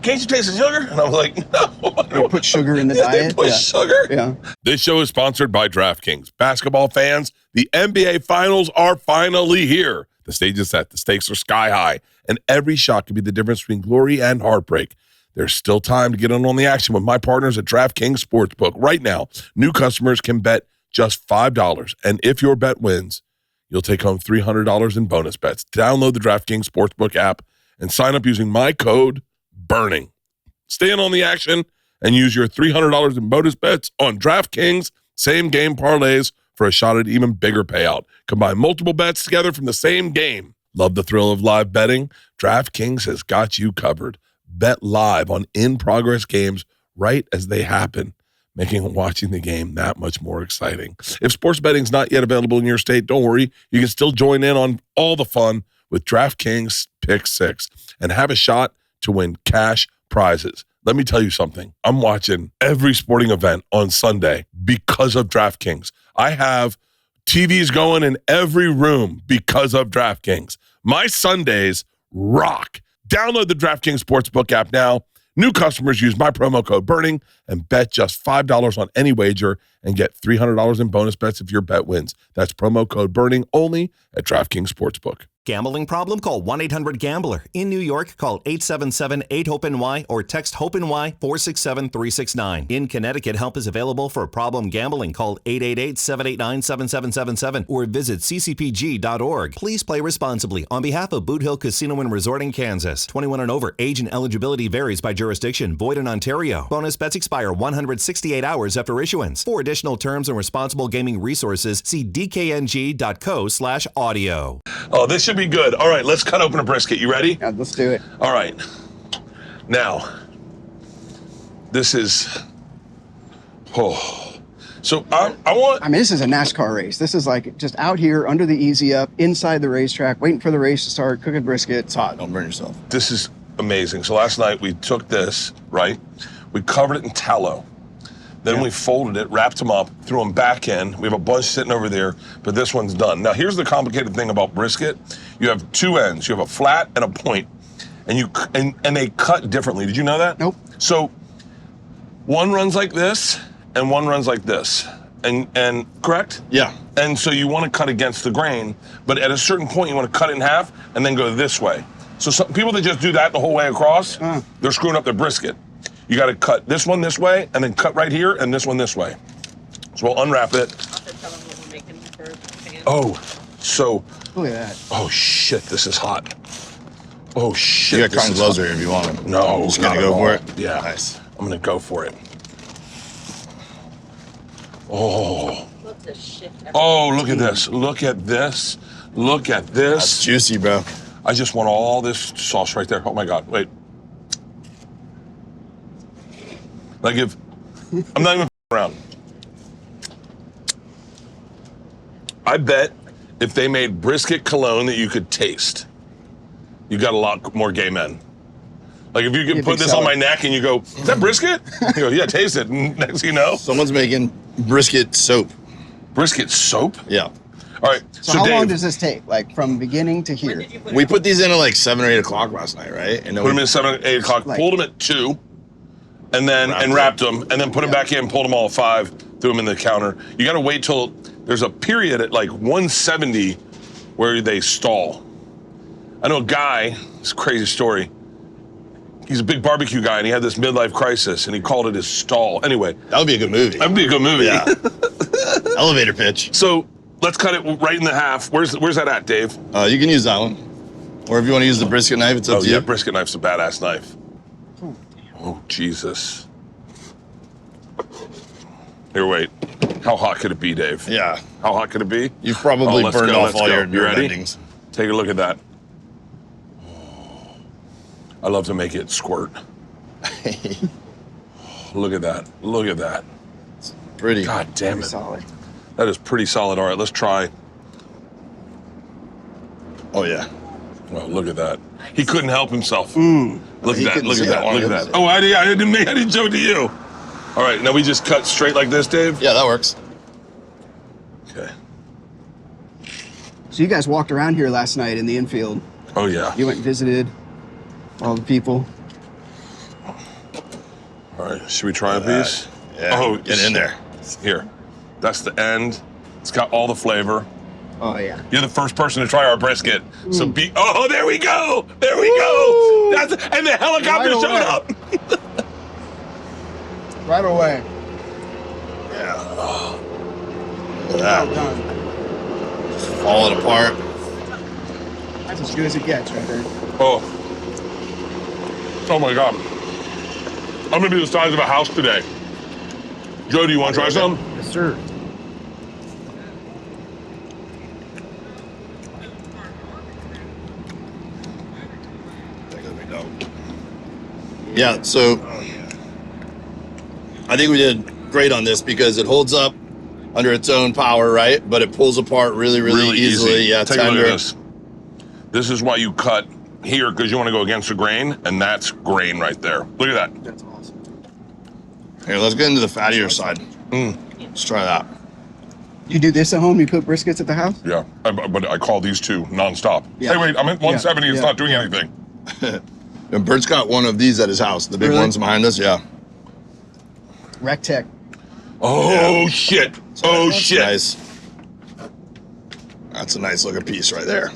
Can't you taste the sugar? And I'm like, no. They put sugar in the diet? They put sugar? Yeah. This show is sponsored by DraftKings. Basketball fans, the NBA Finals are finally here. The stage is set, the stakes are sky high, and every shot could be the difference between glory and heartbreak. There's still time to get in on the action with my partners at DraftKings Sportsbook. Right now, new customers can bet just $5, and if your bet wins, you'll take home $300 in bonus bets. Download the DraftKings Sportsbook app and sign up using my code BURNING. Stay in on the action and use your $300 in bonus bets on DraftKings same game parlays for a shot at even bigger payout. Combine multiple bets together from the same game. Love the thrill of live betting? DraftKings has got you covered. Bet live on in-progress games right as they happen, making watching the game that much more exciting. If sports betting's not yet available in your state, don't worry. You can still join in on all the fun with DraftKings Pick 6 and have a shot to win cash prizes. Let me tell you something. I'm watching every sporting event on Sunday because of DraftKings. I have TVs going in every room because of DraftKings. My Sundays rock. Download the DraftKings Sportsbook app now. New customers use my promo code BURNING and bet just $5 on any wager and get $300 in bonus bets if your bet wins. That's promo code BURNING only at DraftKings Sportsbook. Gambling problem? Call 1-800-GAMBLER. In New York, call 877-8-HOPE-NY or text HOPE-NY 467-369. In Connecticut, help is available for problem gambling. Call 888-789-7777 or visit ccpg.org. Please play responsibly. On behalf of Boot Hill Casino and Resort in Kansas, 21 and over, age and eligibility varies by jurisdiction. Void in Ontario. Bonus bets expire 168 hours after issuance. For additional terms and responsible gaming resources, see dkng.co/audio. Oh, this should be good. All right, let's cut open a brisket. You ready? Yeah, let's do it. All right. Now, this is, so I want, I mean, this is a NASCAR race. This is like just out here under the easy up, inside the racetrack, waiting for the race to start, cooking brisket. It's hot. Don't burn yourself. this is amazing. So last night we took this, right? We covered it in tallow. Then we folded it, wrapped them up, threw them back in. We have a bunch sitting over there, but this one's done. Now, here's the complicated thing about brisket. You have two ends. You have a flat and a point, and they cut differently. Did you know that? Nope. So one runs like this, and one runs like this. And correct? Yeah. And so you want to cut against the grain, but at a certain point, you want to cut it in half and then go this way. So some people that just do that the whole way across, they're screwing up their brisket. You got to cut this one this way and then cut right here and this one this way. So we'll unwrap it. Tell them what we're making for pan. Oh, so, Look at that. oh shit, this is hot. Oh shit. You got this cotton is gloves hot. here if you want them. No, Just not gonna at go all. for it? Yeah. Nice. I'm gonna go for it. Oh. Look to shift everything. Oh, look at this. Look at this. Look at this. That's juicy, bro. I just want all this sauce right there. Oh my God, wait. Like if, I'm not even around. I bet if they made brisket cologne that you could taste, you got a lot more gay men. Like if you could Be a put big this on my seller. neck and you go, is that brisket? You go, yeah, taste it. And next thing you know, Someone's making brisket soap. brisket soap. Yeah. All right, So, so how Dave, long does this take? Like from beginning to When here? did you put We it put these in at like 7 or 8 o'clock last night, right? And then put them in at 7, 8 o'clock, Like- pulled them at 2, and then wrapped them, and then put them back in, pulled them all at 5, threw them in the counter. You got to wait till there's a period at like 170 where they stall. I know a guy. It's a crazy story. He's a big barbecue guy, and he had this midlife crisis, and he called it his stall. Anyway, that would be a good movie. that'd be a good movie. Yeah. Elevator pitch. So let's cut it right in the half. Where's that at, Dave? You can use that one. Or if you want to use the brisket knife, it's up Oh to yeah, you. brisket knife's a badass knife. Oh Jesus. Here, wait. How hot could it be, Dave? Yeah. How hot could it be? You've probably let's burned go, off let's all go. your You ready? endings. Take a look at that. I love to make it squirt. Look at that. Look at that. Pretty. God damn Pretty it. solid. That is pretty solid. All right, let's try. Oh, yeah. Oh, look at that. He couldn't help himself. Look He at that. couldn't Look see at that. it. Look at that. Oh, I didn't show it to you. All right, now we just cut straight like this, Dave? Yeah, that works. Okay. So you guys walked around here last night in the infield. Oh, yeah. You went and visited all the people. All right, should we try a piece? Yeah. Oh, Get in there. Here. That's the end. It's got all the flavor. Oh yeah. You're the first person to try our brisket. So be, oh, there we go. There we go. And the helicopter Right showed away. up. Right away. Yeah. Well Look at that. done. Falling apart. That's as good as it gets right there. Oh. Oh my God. I'm gonna be the size of a house today. Joe, do you want to try some? Yes, sir. Yeah, so I think we did great on this because it holds up under its own power, right? But it pulls apart really easily. easy. Yeah, Take a tender. look at this. This is why you cut here, because you want to go against the grain, and that's grain right there. Look at that. That's awesome. Here, let's get into the fattier side. Let's try that. You do this at home? You cook briskets at the house? Yeah, but I call these two nonstop. Yeah. Hey, wait, I'm at 170. It's Yeah. not doing anything. And Bert's got one of these at his house. The big Really? ones behind us, yeah. Recteq. Oh, shit. Oh, That's shit. Nice. That's a nice looking piece right there.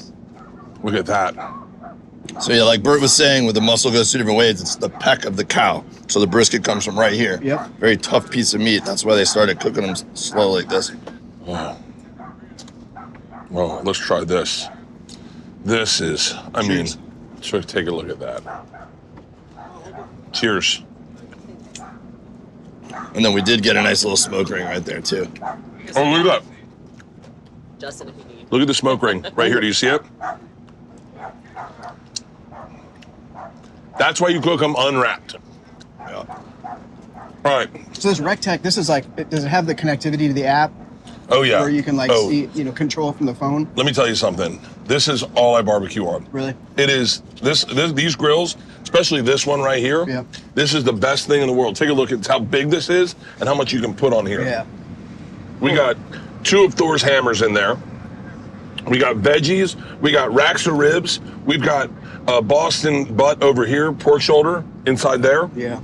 Look at that. So yeah, like Bert was saying, with the muscle goes two different ways. It's the peck of the cow. So the brisket comes from right here. Yep. Very tough piece of meat. That's why they started cooking them slow like this. Oh, let's try this. This is, I mean, Cheers. so take a look at that. Cheers. And then we did get a nice little smoke ring right there too. Oh, look at that. Justin, if you need. Look at the smoke ring right here. Do you see it? That's why you cook them unwrapped. Yeah. All right. So this Recteq, this is like, does it have the connectivity to the app Oh, yeah. where you can like Oh, see, control from the phone? let me tell you something. This is all I barbecue on. Really? It is these grills, especially this one right here. Yeah. This is the best thing in the world. Take a look at how big this is and how much you can put on here. Yeah. We got 2 of Thor's hammers in there. We got veggies. We got racks of ribs. We've got Boston butt over here, pork shoulder inside there. Yeah.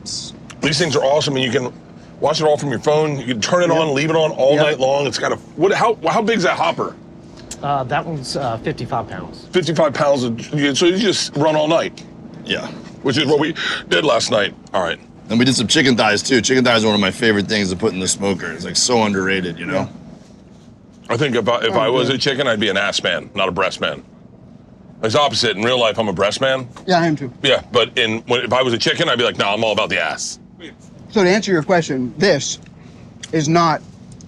These things are awesome, and you can watch it all from your phone. You can turn it on, leave it on all Yep. night long. It's got a how big is that hopper? That one's 55 pounds. 55 pounds. So you just run all night, Yeah. which is what we did last night. All right. And we did some chicken thighs too. Chicken thighs are one of my favorite things to put in the smoker. It's like so underrated, you know? I think if I was good. a chicken, I'd be an ass man, not a breast man. It's opposite. In real life, I'm a breast man. Yeah, I am too. Yeah, but if I was a chicken, I'd be like, no, I'm all about the ass. So to answer your question, this is not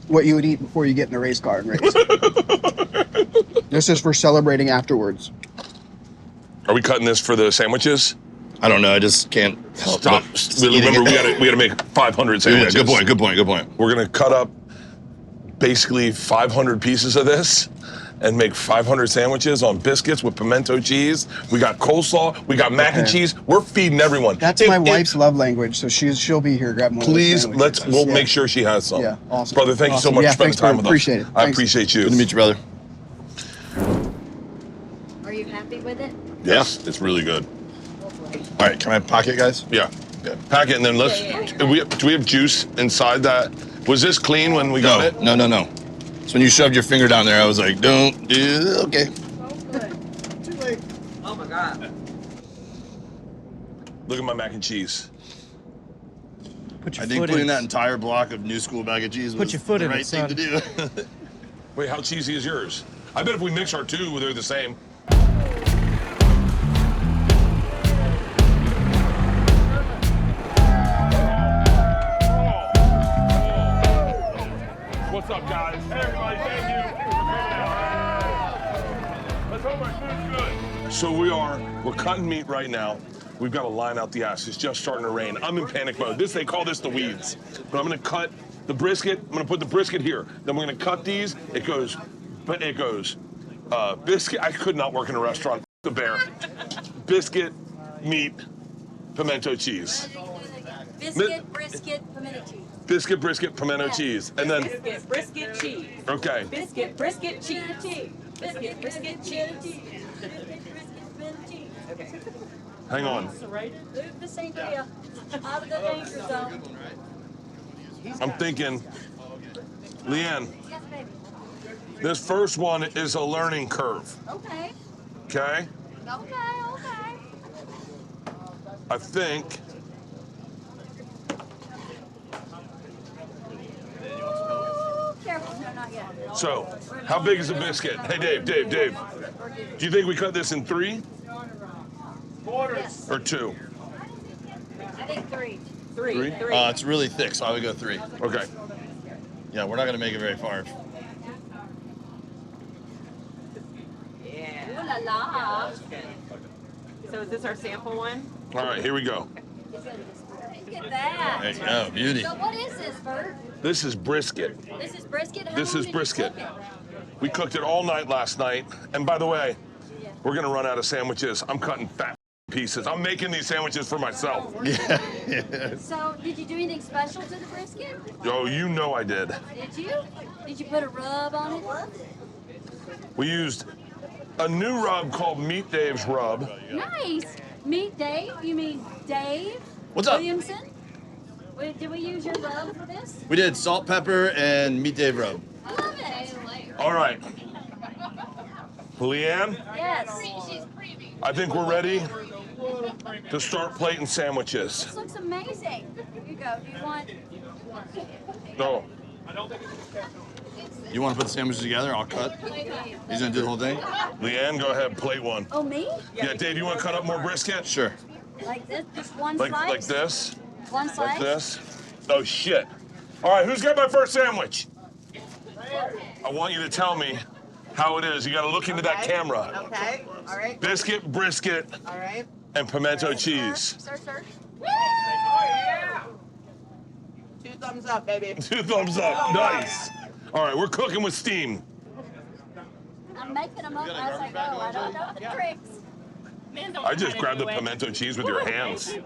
what you would eat before you get in a race car and race. This is for celebrating afterwards. Are we cutting this for the sandwiches? I don't know. I just can't help Stop. but eating Remember, it. we gotta make 500 Yeah, sandwiches. good point. We're gonna cut up basically 500 pieces of this and make 500 sandwiches on biscuits with pimento cheese. We got coleslaw. We got mac and Okay. cheese. We're feeding everyone. That's my wife's love language, so she'll be here grabbing one of those Please, sandwiches. we'll Yeah. make sure she has some. Yeah, awesome. Brother, thank you so Awesome. much Yeah, for spending thanks, time Bert. with Appreciate us. it. I Thanks. appreciate you. Good to meet you, brother. Are you happy with it? Yes, it's really good. All right, can I pocket, guys? Yeah. Pack it and then let's. Do we have juice inside that? Was this clean when we got it? No. So when you shoved your finger down there, I was like, don't do. Okay. Oh my God. Look at my mac and cheese. Put your I think foot putting in. that entire block of new school mac and cheese was Put your foot the in it, right thing son. to do. Wait, how cheesy is yours? I bet if we mix our two, they're the same. What's up, guys? Hey, everybody, thank you. Let's hope our food's good. So we're cutting meat right now. We've got to line out the ass. It's just starting to rain. I'm in panic mode. They call this the weeds. But I'm gonna cut the brisket. I'm gonna put the brisket here. Then we're gonna cut these. It goes, biscuit. I could not work in a restaurant. The bear. Biscuit, meat, pimento cheese. Biscuit, brisket, pimento cheese. Biscuit, brisket, pimento cheese. And then, Biscuit, brisket, cheese. okay. Biscuit, brisket, cheese. Biscuit, brisket, cheese. Okay. Hang on. Move the sangria out of the danger zone. I'm thinking, Leanne, Yes, baby. this first one is a learning curve, Okay. okay? Okay. I think, Careful. No, not yet. so, how big is the biscuit? Hey, Dave, do you think we cut this in 3 Yes. or 2? I think 3. Three. It's really thick, so I would go 3. Okay. Yeah, we're not gonna make it very far. Yeah. Ooh la la. So is this our sample one? All right, here we go. Look at that. There you go, beauty. So what is this, Bert? This is brisket. This is brisket? How This long is did you brisket. cook it? We cooked it all night last night. And by the way, we're gonna run out of sandwiches. I'm cutting fat pieces. I'm making these sandwiches for myself. So did you do anything special to the brisket? Oh, you know I did. Did you? Did you put a rub on it? We used a new rub called Meat Dave's Rub. Nice. Meet Dave? You mean Dave? What's up? Williamson? Did we use your rub for this? We did salt, pepper, and meat Dave rub. I love it. All right. Leanne, Yes. I think we're ready to start plating sandwiches. This looks amazing. Here you go. Do you want? No. You want to put the sandwiches together? I'll cut. He's gonna do the whole thing? Leanne, go ahead, plate one. Oh, me? Yeah, Dave, you want to cut up more brisket? Sure. Like this? Just one Like slice? like this? One slice? Like this? Oh shit. All right, who's got my first sandwich? I want you to tell me how it is. You gotta look into that camera. Okay. All right. Biscuit, brisket, All right. and pimento cheese. Sir. 2 thumbs up, baby. 2 thumbs up, nice. All right, we're cooking with steam. I'm making them up as I go. I don't know the tricks. I just grabbed the pimento cheese with your hands.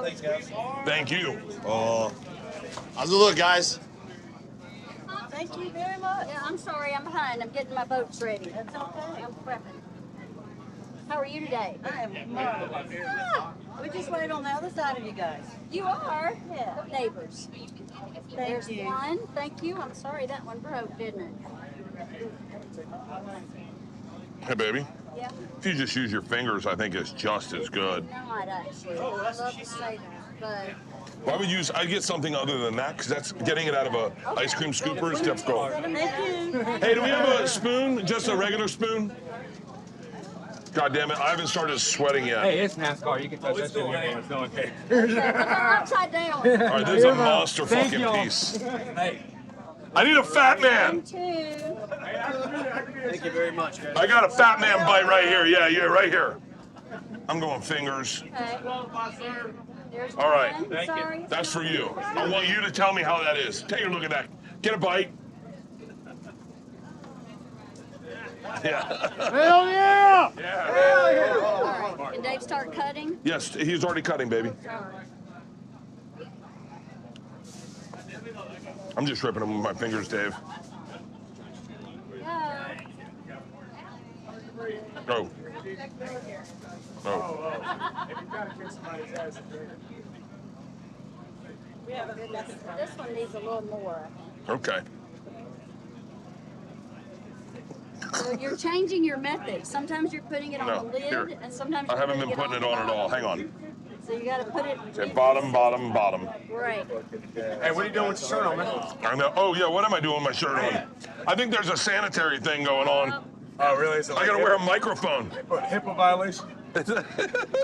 Thanks, guys. Thank you. Oh. How's it look, guys? Thank you very much. Yeah, I'm sorry, I'm behind. I'm getting my boats ready. That's okay. I'm prepping. How are you today? I am marvelous. We just wait on the other side of you guys. You are? Yeah. Neighbors. There's you. one. Thank you. I'm sorry that one broke, didn't it? Hey, baby. Yeah. If you just use your fingers, I think it's just as good. Not actually. I love to say that, but Why would you use? I'd get something other than that, because that's getting it out of a ice cream scooper is difficult. Thank you. Hey, do we have a spoon? Just a regular spoon? God damn it, I haven't started sweating yet. Hey, it's NASCAR. You can touch that shit in your hands. No one cares. upside down. All right, there's a monster Thank fucking y'all. piece. Hey, I need a fat man. Two. Thank you very much, guys. I got a fat man bite right here. Yeah, right here. I'm going fingers. Okay. There's All right. one. Thank you. Sorry. That's for you. I want you to tell me how that is. Take a look at that. Get a bite. Yeah. hell yeah! Yeah. All right. Can Dave start cutting? Yes, he's already cutting, baby. I'm just ripping them with my fingers, Dave. Yeah. Go. Oh. This one needs a little more, I think. Okay. So you're changing your method. Sometimes you're putting it on No, the lid, here. and sometimes I you're haven't been putting it on at all. Hang on. So you got to put it. Okay, bottom, bottom, bottom. Right. Hey, what are you doing with your shirt on, man? I know. Oh yeah, what am I doing with my shirt on? I think there's a sanitary thing going on. Oh, really? Is it I gotta wear a microphone. HIPAA violation?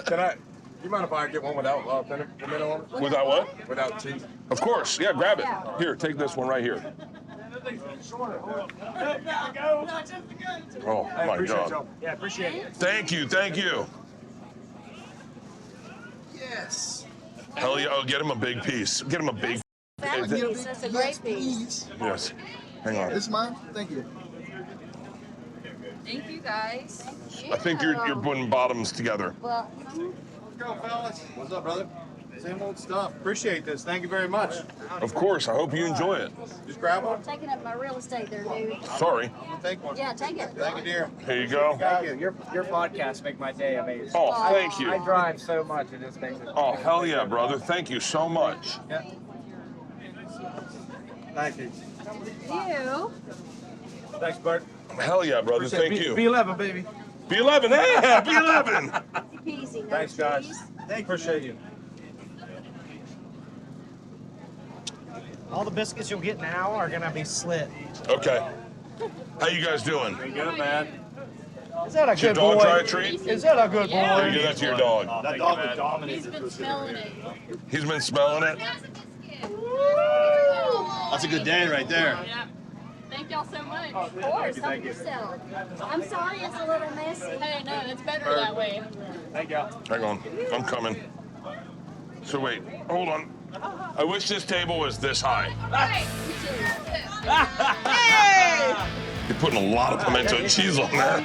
Can I? You mind if I get one without pimento on it? Without what? Without cheese? Of course. Yeah, grab it. Here, take this one right here. Oh my Appreciate God. y'all. Yeah, appreciate it. Thank you, thank you. Yes. Hell yeah, oh, get him a big piece. Get him a big, Fat piece. That's a great piece. yes. Hang on. This is mine? Thank you. Thank you, guys. I think you're putting bottoms together. Well, Let's go, fellas. What's up, brother? Same old stuff. Appreciate this. Thank you very much. Of course, I hope you enjoy it. Just grab one. I'm taking up my real estate there, dude. Sorry. Take one. Yeah, take it. Thank you, dear. Here you go. Thank you. Your podcasts make my day amazing. Oh, thank I you. drive so much, it just makes it. Oh, hell yeah, brother. Thank you so much. Yeah. Thank you. You. Thanks, Bert. Hell yeah, brother. Thank you. B11, baby. B11. Yeah, B11. Easy peasy. No Thanks, guys. cheese. Appreciate you. All the biscuits you'll get now are gonna be slit. Okay. How you guys doing? Good, man. Is that a Did your good dog boy? try a treat? Is that a good Or you boy? give that to your dog? That dog was dominated. He's been smelling it. He's been smelling it. That's a good day right there. Thank y'all so much. Of course, help yourself. I'm sorry it's a little messy. Hey, no, it's better that way. Thank y'all. Hang on. I'm coming. So wait, hold on. I wish this table was this high. You're putting a lot of pimento cheese on there.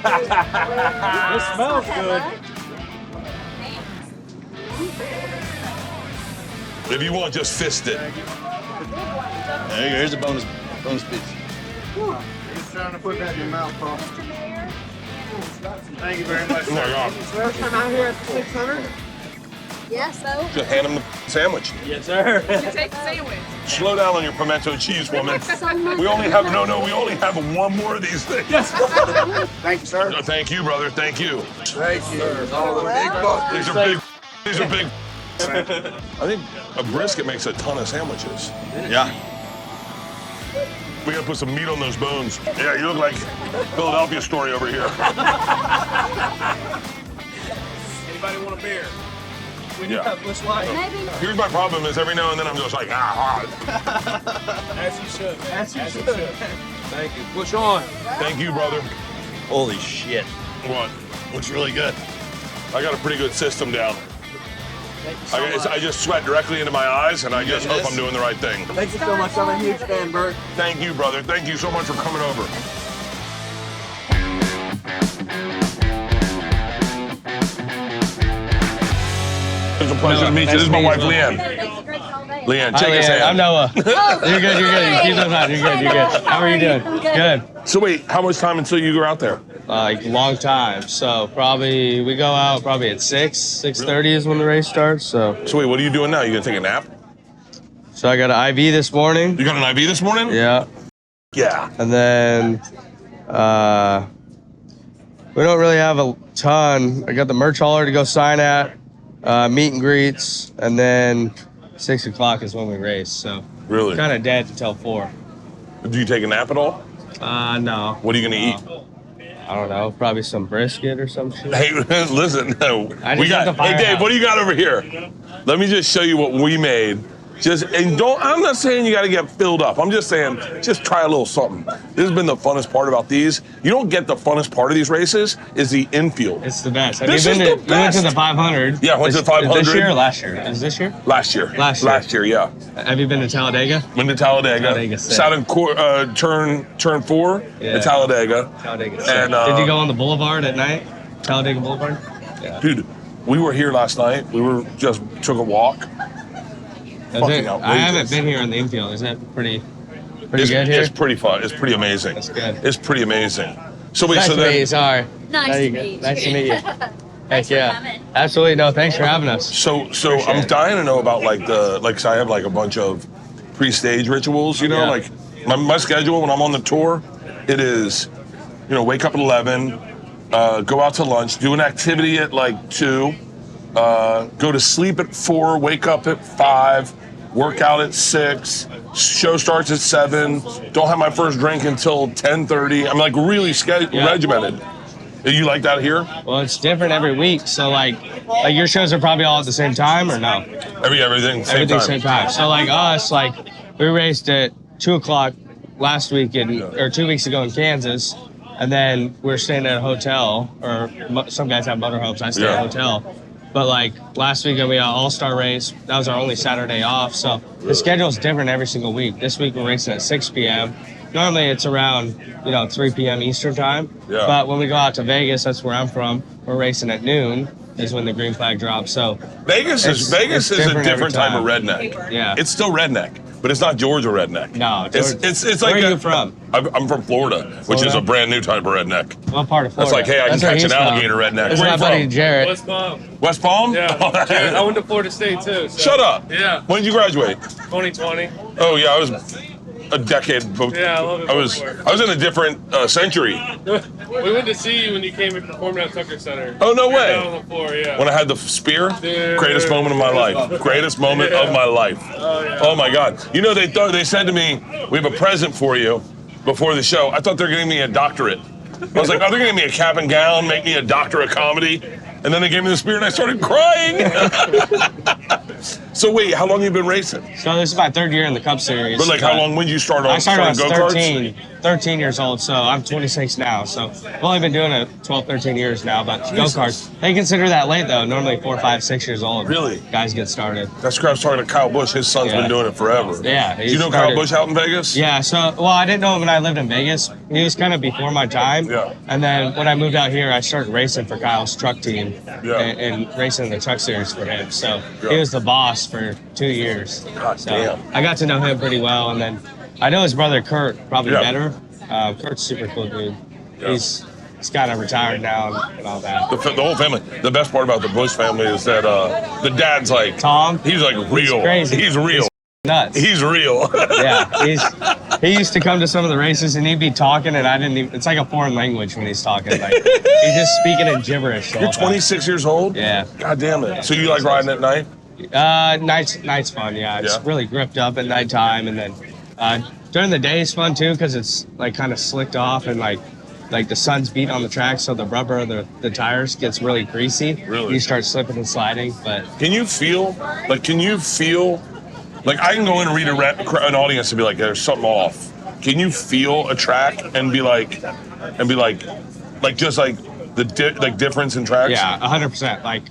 This smells good. If you want, just fist it. There you go. Here's a bonus piece. Just trying to put that in your mouth, Paul. Mr. Mayor. Thank you very much. Oh my God. First time out here at 600? Yes, so. Just hand him the sandwich. Yes, sir. You take the sandwich. Slow down on your pimento cheese, woman. So much. We only have we only have one more of these things. Thank you, sir. Thank you, brother. Thank you. Thank you. All the big bucks. These are big. These are big. I think a brisket makes a ton of sandwiches. Yeah. We gotta put some meat on those bones. Yeah, you look like Philadelphia story over here. Anybody want a beer? We Yeah. have Busch Light. Maybe. Here's my problem is every now and then I'm just like, hard. As you should, man. As you should. Thank you. Push on. Thank you, brother. Holy shit. What? Looks really good. I got a pretty good system down. Thank you so much. I just sweat directly into my eyes, and I just hope this? I'm doing the right thing. Thank you so much. I'm a huge fan, Bert. Thank you, brother. Thank you so much for coming over. It's a pleasure to meet you. This is my wife, Leanne. Leanne, shake his hand. I'm Noah. You're good. Keep those on. You're good. How are you doing? Good. So wait, how much time until you go out there? Like long time. So probably we go out probably at 6:30 is when the race starts. So wait, what are you doing now? You gonna take a nap? I got an IV this morning. You got an IV this morning? Yeah. Yeah. And then we don't really have a ton. I got the merch hauler to go sign at, meet and greets, and then 6 o'clock is when we race. So Really? kind of dead until 4. Do you take a nap at all? No. What are you gonna eat? I don't know. Probably some brisket or some shit. Hey, listen. I We just got. have to Hey, fire Dave, out. what do you got over here? Let me just show you what we made. I'm not saying you got to get filled up. I'm just saying, just try a little something. This has been the funnest part about these. You don't get the funnest part of these races is the infield. It's the best. Have This you is been the to, you went to best. the 500? Yeah, I went to the 500. This year or last year? Is this year? Last year. Last year. Yeah. Have you been to Talladega? Went to Talladega. Talladega, sick. Sat in turn 4 Yeah. at Talladega. Talladega. And, Did you go on the boulevard at night? Talladega Boulevard? Yeah. Dude, we were here last night. We took a walk. Fucking I outrageous. haven't been here in the infield. Is that pretty It's, good here? it's pretty fun. It's pretty amazing. That's good. It's pretty amazing. So wait, Nice so to meet you. then, Sorry. Nice There to you go. meet you. Nice to meet you. Thanks Heck for yeah. coming. Absolutely. No, thanks for having us. so I'm dying to know about so I have like a bunch of pre-stage rituals. You know, Yeah. like my schedule when I'm on the tour, it is, wake up at 11, go out to lunch, do an activity at like 2, go to sleep at 4, wake up at 5. Work out at 6. Show starts at 7. Don't have my first drink until 10:30. I'm like really regimented. You like that here? Well, it's different every week. So like your shows are probably all at the same time or no? Everything same Everything time. same time. So like us, like we raced at 2 o'clock last week or 2 weeks ago in Kansas, and then we're staying at a hotel. Or some guys have motorhomes. I stay at a hotel. But like last weekend we had an all-star race. That was our only Saturday off. So the schedule is different every single week. This week we're racing at 6 p.m. Normally it's around 3 p.m. Eastern time. Yeah. But when we go out to Vegas, that's where I'm from. We're racing at noon. Is when the green flag drops. So Vegas is a different different every type of time. redneck. Yeah. It's still redneck, but it's not Georgia redneck. No, it's like where are you from? I'm from Florida, which is Florida? a brand new type of redneck. What part of That's Florida? like, hey, I can That's where catch an he's from. alligator redneck. That's Where my you buddy from? Jarrett. West Palm. West Palm? Yeah. I went to Florida State too. So. Shut up. Yeah. When did you graduate? 2020. Oh yeah, I was a decade. Yeah, I love it. I was in a different century. We went to see you when you came and performed at Tucker Center. Oh no You were way! down on the floor, yeah. When I had the spear, Dude. greatest moment of my life. Greatest moment of my life. yeah. Oh my God! They said to me, "We have a present for you." Before the show, I thought they were giving me a doctorate. I was like, "Are they gonna give me a cap and gown, make me a doctor of comedy?" And then they gave me the spear, and I started crying. So wait, how long have you been racing? So this is my 3rd year in the Cup Series. But like, how long? When did you start on? I started when I was go-karts? 13 years old, so I'm 26 now. So I've only been doing it 12, 13 years now, but go-karts, they consider that late though. Normally 4, 5, 6 years old. Really? Guys get started. That's great. I was talking to Kyle Busch. His son's Yeah. been doing it forever. Yeah. Do you know Kyle Busch out in Vegas? Yeah, well, I didn't know him when I lived in Vegas. He was kind of before my time. Yeah. And then when I moved out here, I started racing for Kyle's truck team Yeah. and racing in the truck series for him. So Yeah. he was the boss for 2 years. God So damn. I got to know him pretty well, and then I know his brother Kurt probably Yeah. better. Kurt's super cool dude. Yeah. He's kind of retired now and all that. The whole family. The best part about the Bush family is that the dad's like Tom? He's like real. crazy. He's real. Nuts. He's real. Yeah, he used to come to some of the races and he'd be talking and I didn't even, it's like a foreign language when he's talking. Like he's just speaking in gibberish. the You're whole time. 26 years old? Yeah. God damn it. So you like riding at night? Night's fun, yeah. It's Yeah. really gripped up at nighttime and then during the day is fun too because it's like kind of slicked off and like the sun's beating on the track so the rubber of the tires gets really greasy. Really? You start slipping and sliding, but Can you feel like I can go in and read an audience and be like, there's something off. Can you feel a track and be like just like the difference in tracks? yeah, 100%. Like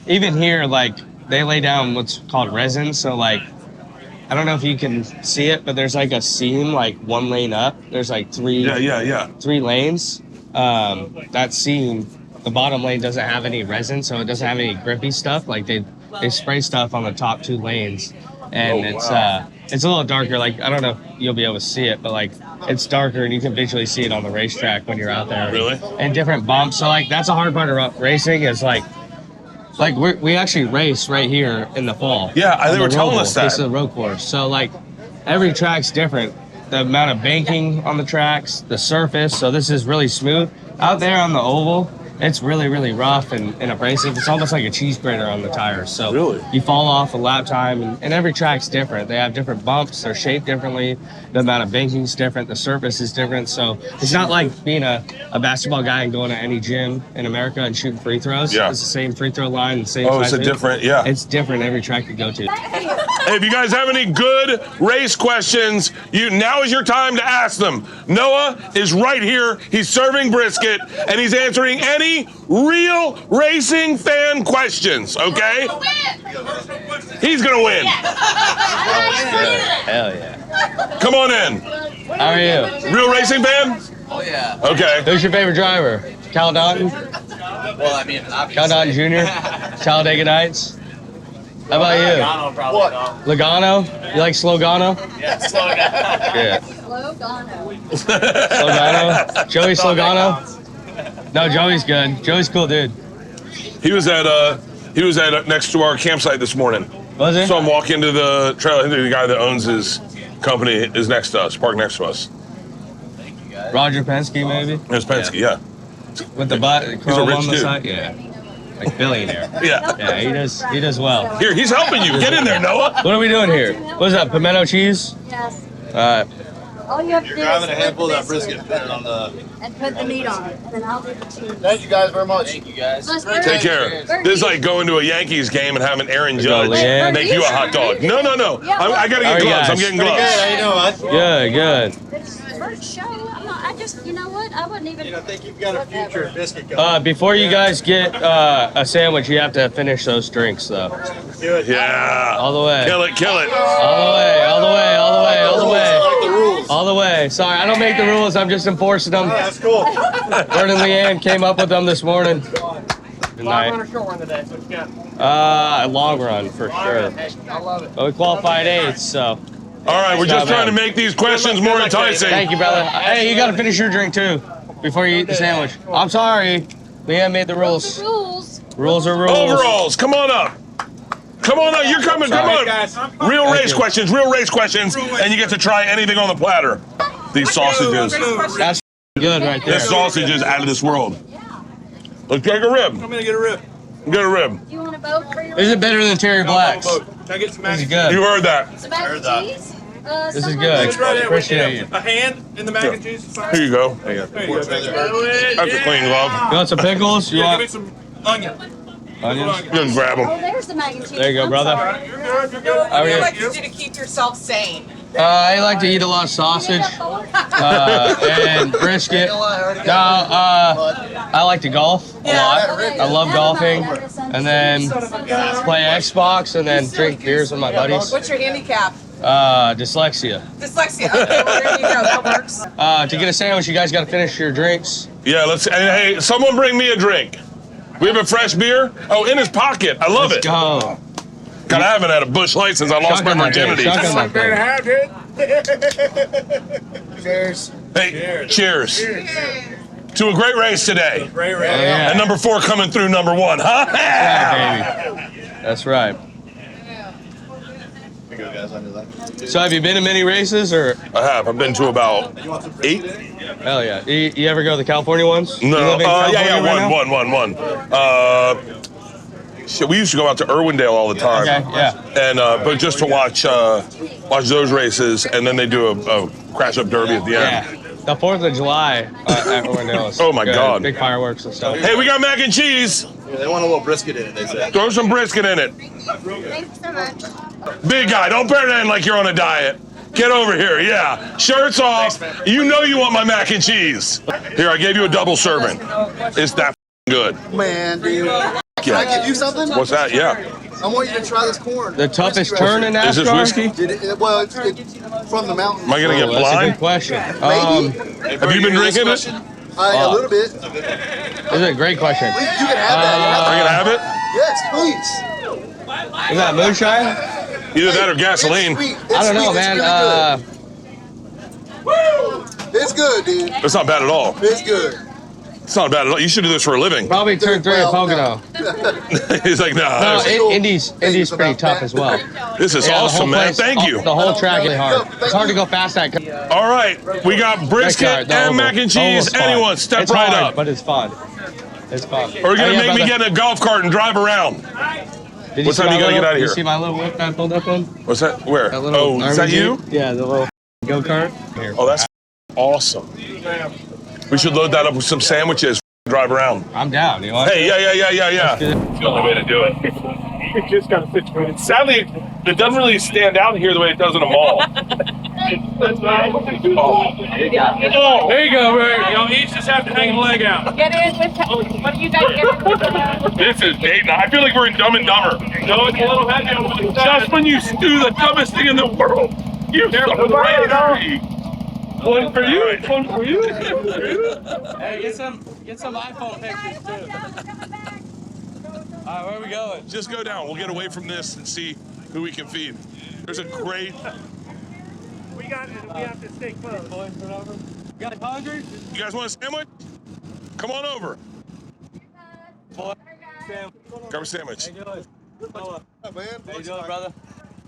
even here, like they lay down what's called resin. So like, I don't know if you can see it, but there's like a seam, like one lane up. There's like three lanes. That seam, the bottom lane doesn't have any resin, so it doesn't have any grippy stuff. Like they spray stuff on the top 2 lanes, and it's a little darker. Like I don't know if you'll be able to see it, but like it's darker and you can visually see it on the racetrack when you're out there. Really? And different bumps. So like that's a hard part of racing is like we actually race right here in the fall. Yeah, they were telling us that. This is the road course. So like every track's different. The amount of banking on the tracks, the surface. So this is really smooth. Out there on the oval, it's really, really rough and abrasive. It's almost like a cheese grater on the tires. So Really? you fall off a lap time and every track's different. They have different bumps. They're shaped differently. The amount of banking's different. The surface is different. So it's not like being a basketball guy and going to any gym in America and shooting free throws. Yeah. It's the same free throw line, the same Oh, it's size a ring. different, yeah. It's different every track you go to. Hey, if you guys have any good race questions, now is your time to ask them. Noah is right here. He's serving brisket, and he's answering any real racing fan questions, okay? He's gonna win. Hell yeah. Come on in. How are you? Real racing fan? Oh yeah. Okay. Who's your favorite driver? Cal Naughton? Well, I mean, Cal Naughton Jr.? Talladega Nights? How about you? Logano probably not. Logano? You like Slogano? Yeah, slow down. Yeah. Logano. Slogano? Joey Slogano? No, Joey's good. Joey's cool dude. He was at next to our campsite this morning. Was he? So I'm walking to the trail. I think the guy that owns his company is next to us, parked next to us. Roger Penske, maybe? It's Penske, yeah. With the chrome rich on the dude. side? Yeah. Like billionaire. Yeah. Yeah, he does well. Here, he's helping you. Get in there, Noah. What are we doing here? What is that, pimento cheese? Yes. All you have to do is Grabbing a split handful the of that brisket, put it on the. and put the meat on it, and then I'll do the cheese. Thank you guys very much. Thank you guys. Let's Take care. This is like going to a Yankees game and having Aaron Judge Leanne. make you a hot dog. No. I gotta How are get you gloves. I'm guys? getting Good. gloves. How you doing, bud? Good. First show, I just, you know what? I wouldn't even. I think you've got a future biscuit going. Before you guys get a sandwich, you have to finish those drinks, though. Do it. All Yeah. the way. Kill it. All the way. All the way. Sorry, I don't make the rules. I'm just enforcing them. That's cool. Bert and Leanne came up with them this morning. Good night. Long run or short run today? What you got? Long run for sure. I love it. But we qualified 8th, so. All right, we're just trying to make these questions more enticing. Thank you, brother. Hey, you got to finish your drink too before you eat the sandwich. I'm sorry. Leanne made the rules. Rules. Rules are rules. Overalls, come on up. Come on up, you're coming, come on. Real race questions, and you get to try anything on the platter. These sausages. That's good right there. This sausage is out of this world. Let's take a rib. I'm gonna get a rib. Get a rib. You want a boat for your Is it better than Terry Black's? Can I get some This mac is and good. You heard that. Some mac and cheese? This is someone- good. cheese? Right there. Appreciate you. A hand in the mac and cheese is fine. Here you go. There you go. That's a clean glove. You want some pickles? You Yeah, give me want some onion. onions? Just grab Oh, them. there's the mac and cheese. There you go, I'm brother. sorry. You're good. You're good. How are you? I like you to keep yourself sane. I like to eat a lot of sausage and brisket. I like to golf a lot. I love golfing. And then play Xbox and then drink beers with my buddies. What's your handicap? Dyslexia. Dyslexia. Okay, well, there you go. That works. To get a sandwich, you guys got to finish your drinks. Yeah, hey, someone bring me a drink. We have a fresh beer? Oh, in his pocket. I love Let's it. go. God, I haven't had a Busch Light since I lost Chuck my in that thing. virginity. Chuck in that thing. Have it. Cheers. Hey, cheers. To a great race today. Great race. Yeah. And number 4 coming through number 1, huh? Yeah, baby. That's right. So have you been to many races or? I have. I've been to about 8. Hell yeah. You ever go to the California ones? You No. live in California Yeah. right now? One. Shit, we used to go out to Irwindale all the time. Okay, yeah. And but just to watch those races, and then they do a crash-up derby at the end. Yeah. The 4th of July at Orlando is Oh my good. God. Big fireworks and stuff. Hey, we got mac and cheese. Yeah, they want a little brisket in it, they said. Throw some brisket in it. Thanks so much. Big guy, don't pretend like you're on a diet. Get over here, yeah. Shirts off. You know you want my mac and cheese. Here, I gave you a double serving. It's that good. Man, dude. Can I give you something? What's that? Yeah. I want you to try this corn. The toughest turn in NASCAR? Is this whiskey? Well, it's from the mountains. Am I gonna get That's a blind? good question. Maybe. Have you been drinking it? A little bit. This is a great question. You can have that. I can have it? Yes, please. Is that moonshine? Either that or gasoline. I don't know, man. It's good, dude. It's not bad at all. It's good. It's not bad at all. You should do this for a living. Probably turn 3 at Pocono. He's like, nah. No, there's- Indy's pretty tough as well. This is Yeah, the whole awesome, man. place- Thank you. The whole track is hard. It's hard to go fast at. All right, we got brisket and mac and cheese. Anyone, step it's right hard, up. but it's fun. It's fun. Or you're gonna Yeah, make me brother. get in a golf cart and drive around. Did What see time my you gotta little- get out of You here? see my little whip that I pulled up on? What's that? Where? That little Oh, is that RV? you? Yeah, the little go-kart. Here. Oh, that's awesome. We should load that up with some sandwiches. Drive around. I'm down. You want? Hey, yeah. Let's do it. It's the only way to do it. You just gotta situated. Sadly, it doesn't really stand out here the way it does in a mall. Oh, there you go, Bert. Y'all each just have to hang a leg out. Get in with, what do you guys get in with? This is Dayton. I feel like we're in Dumb and Dumber. No, it's a little heavy. Just when you do the dumbest thing in the world, you right on. One for you. One for you. Hey, get some iPhone pictures too. All right, where are we going? Just go down. We'll get away from this and see who we can feed. There's a great. We have to stay close. You guys hungry? You guys want a sandwich? Come on over. Grab a sandwich. How you doing? How you doing, brother?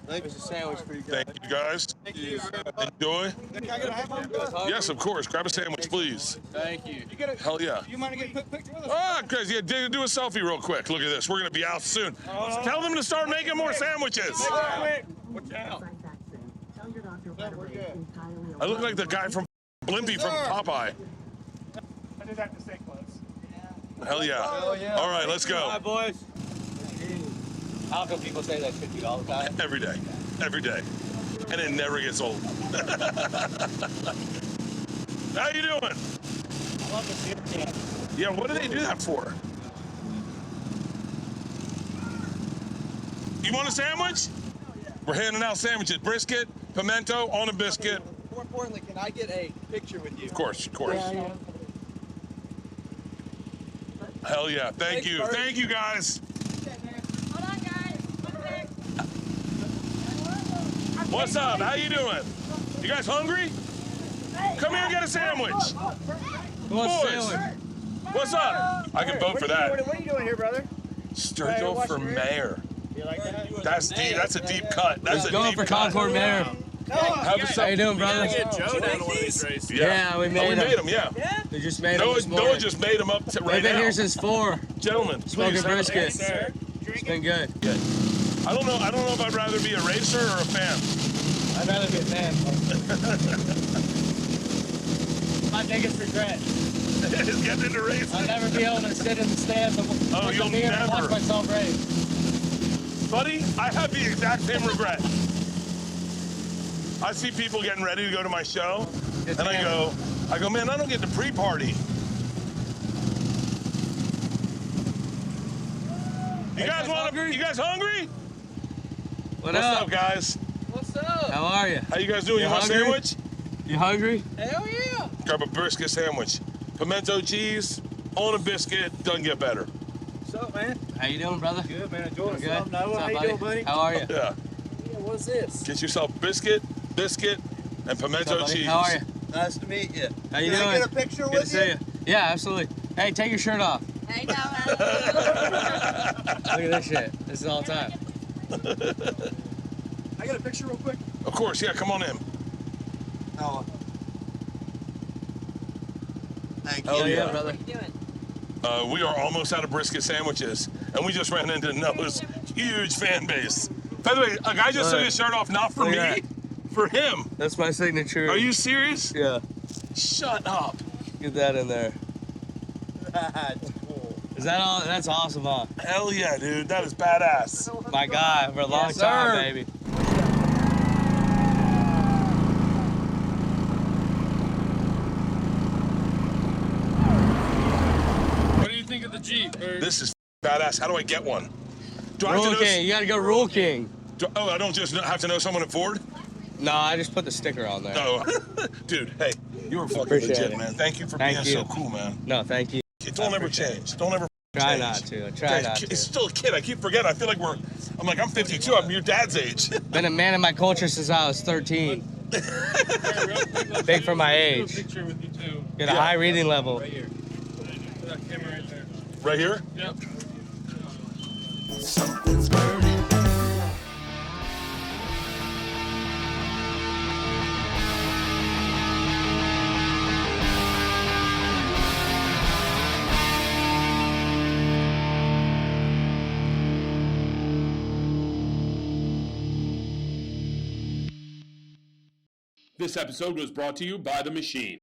There's a sandwich for you guys. Thank you guys. Enjoy. Yes, of course. Grab a sandwich, please. Thank you. Hell yeah. You mind to get a quick picture with us? Ah, crazy. Yeah, do a selfie real quick. Look at this. We're going to be out soon. Tell them to start making more sandwiches. Watch out. I look like the guy from Blimpy from Popeye. I just have to stay close. Hell yeah. All right, let's go. Hi, boys. How come people say that shit to you all the time? Every day. Every day. And it never gets old. How you doing? I love this here. Yeah, what do they do that for? You want a sandwich? We're handing out sandwiches. Brisket, pimento, on a biscuit. More importantly, can I get a picture with you? Of course. Hell yeah. Thank you. Thank you, guys. Hold on, guys. What's up? How you doing? You guys hungry? Come here and get a sandwich. Boys, what's up? I can vote for that. What are you doing here, brother? Sturgill for mayor. You like that? That's deep. That's a deep cut. That's a Going deep for cut. Concord Mayor. How you doing, brother? Get Joe down to one of these races. Yeah, we made him. Yeah. We just made him this Noah morning. just made him up to right We've been now. here since 4. Gentlemen, Smoking please. brisket. It's been good. I don't know if I'd rather be a racer or a fan. I'd rather be a fan. My biggest regret. Is getting into racing. I'll never be able to sit in the stands and you'll and never. watch myself race. Buddy, I have the exact same regret. I see people getting ready to go to my show, and I go, man, I don't get to pre-party. You guys hungry? What's up, guys? What's up? How are you? How you guys doing? You want a hungry? sandwich? You hungry? Hell yeah. Grab a brisket sandwich. Pimento cheese, on a biscuit, doesn't get better. What's up, man? How you doing, brother? Good, man. Enjoying Good. yourself. Noah, What's up, how you doing, buddy? How are you? Yeah. Yeah, what's this? Get yourself biscuit, and pimento cheese. How are you? Nice to meet you. How you Can doing? I get a picture Good with to see you. Yeah, absolutely. Hey, take your shirt off. Hey, Noah. Look at this shit. This is all time. I get a picture real quick? Of course, yeah, come on in. Oh. Thank you. Oh yeah, yeah. brother. What are you doing? We are almost out of brisket sandwiches, and we just ran into Noah's huge fan base. By the way, a guy just took his shirt off, not for Look me, at for him. That's my signature. Are you serious? Yeah. Shut up. Get that in there. That's cool. Is that all? That's awesome, huh? Hell yeah, dude. That is badass. My guy for a long Yes, time, sir. baby. What do you think of the Jeep, Bert? This is badass. How do I get one? Do I have Rule to know? King. You gotta go Rule King. I don't just have to know someone at Ford? No, I just put the sticker on there. No. Dude, hey, you were fucking Appreciate legit, it. man. Thank you for Thank being you. so cool, man. No, thank you. Don't ever change. Don't ever Try change. not to. Try not to. It's still a kid. I keep forgetting. I feel like I'm 52. I'm your dad's age. Been a man in my culture since I was 13. Big for my age. Picture with you too. Get a high reading level. Right here. That camera right there. Right here? Yep. Something's burning. This episode was brought to you by The Machine.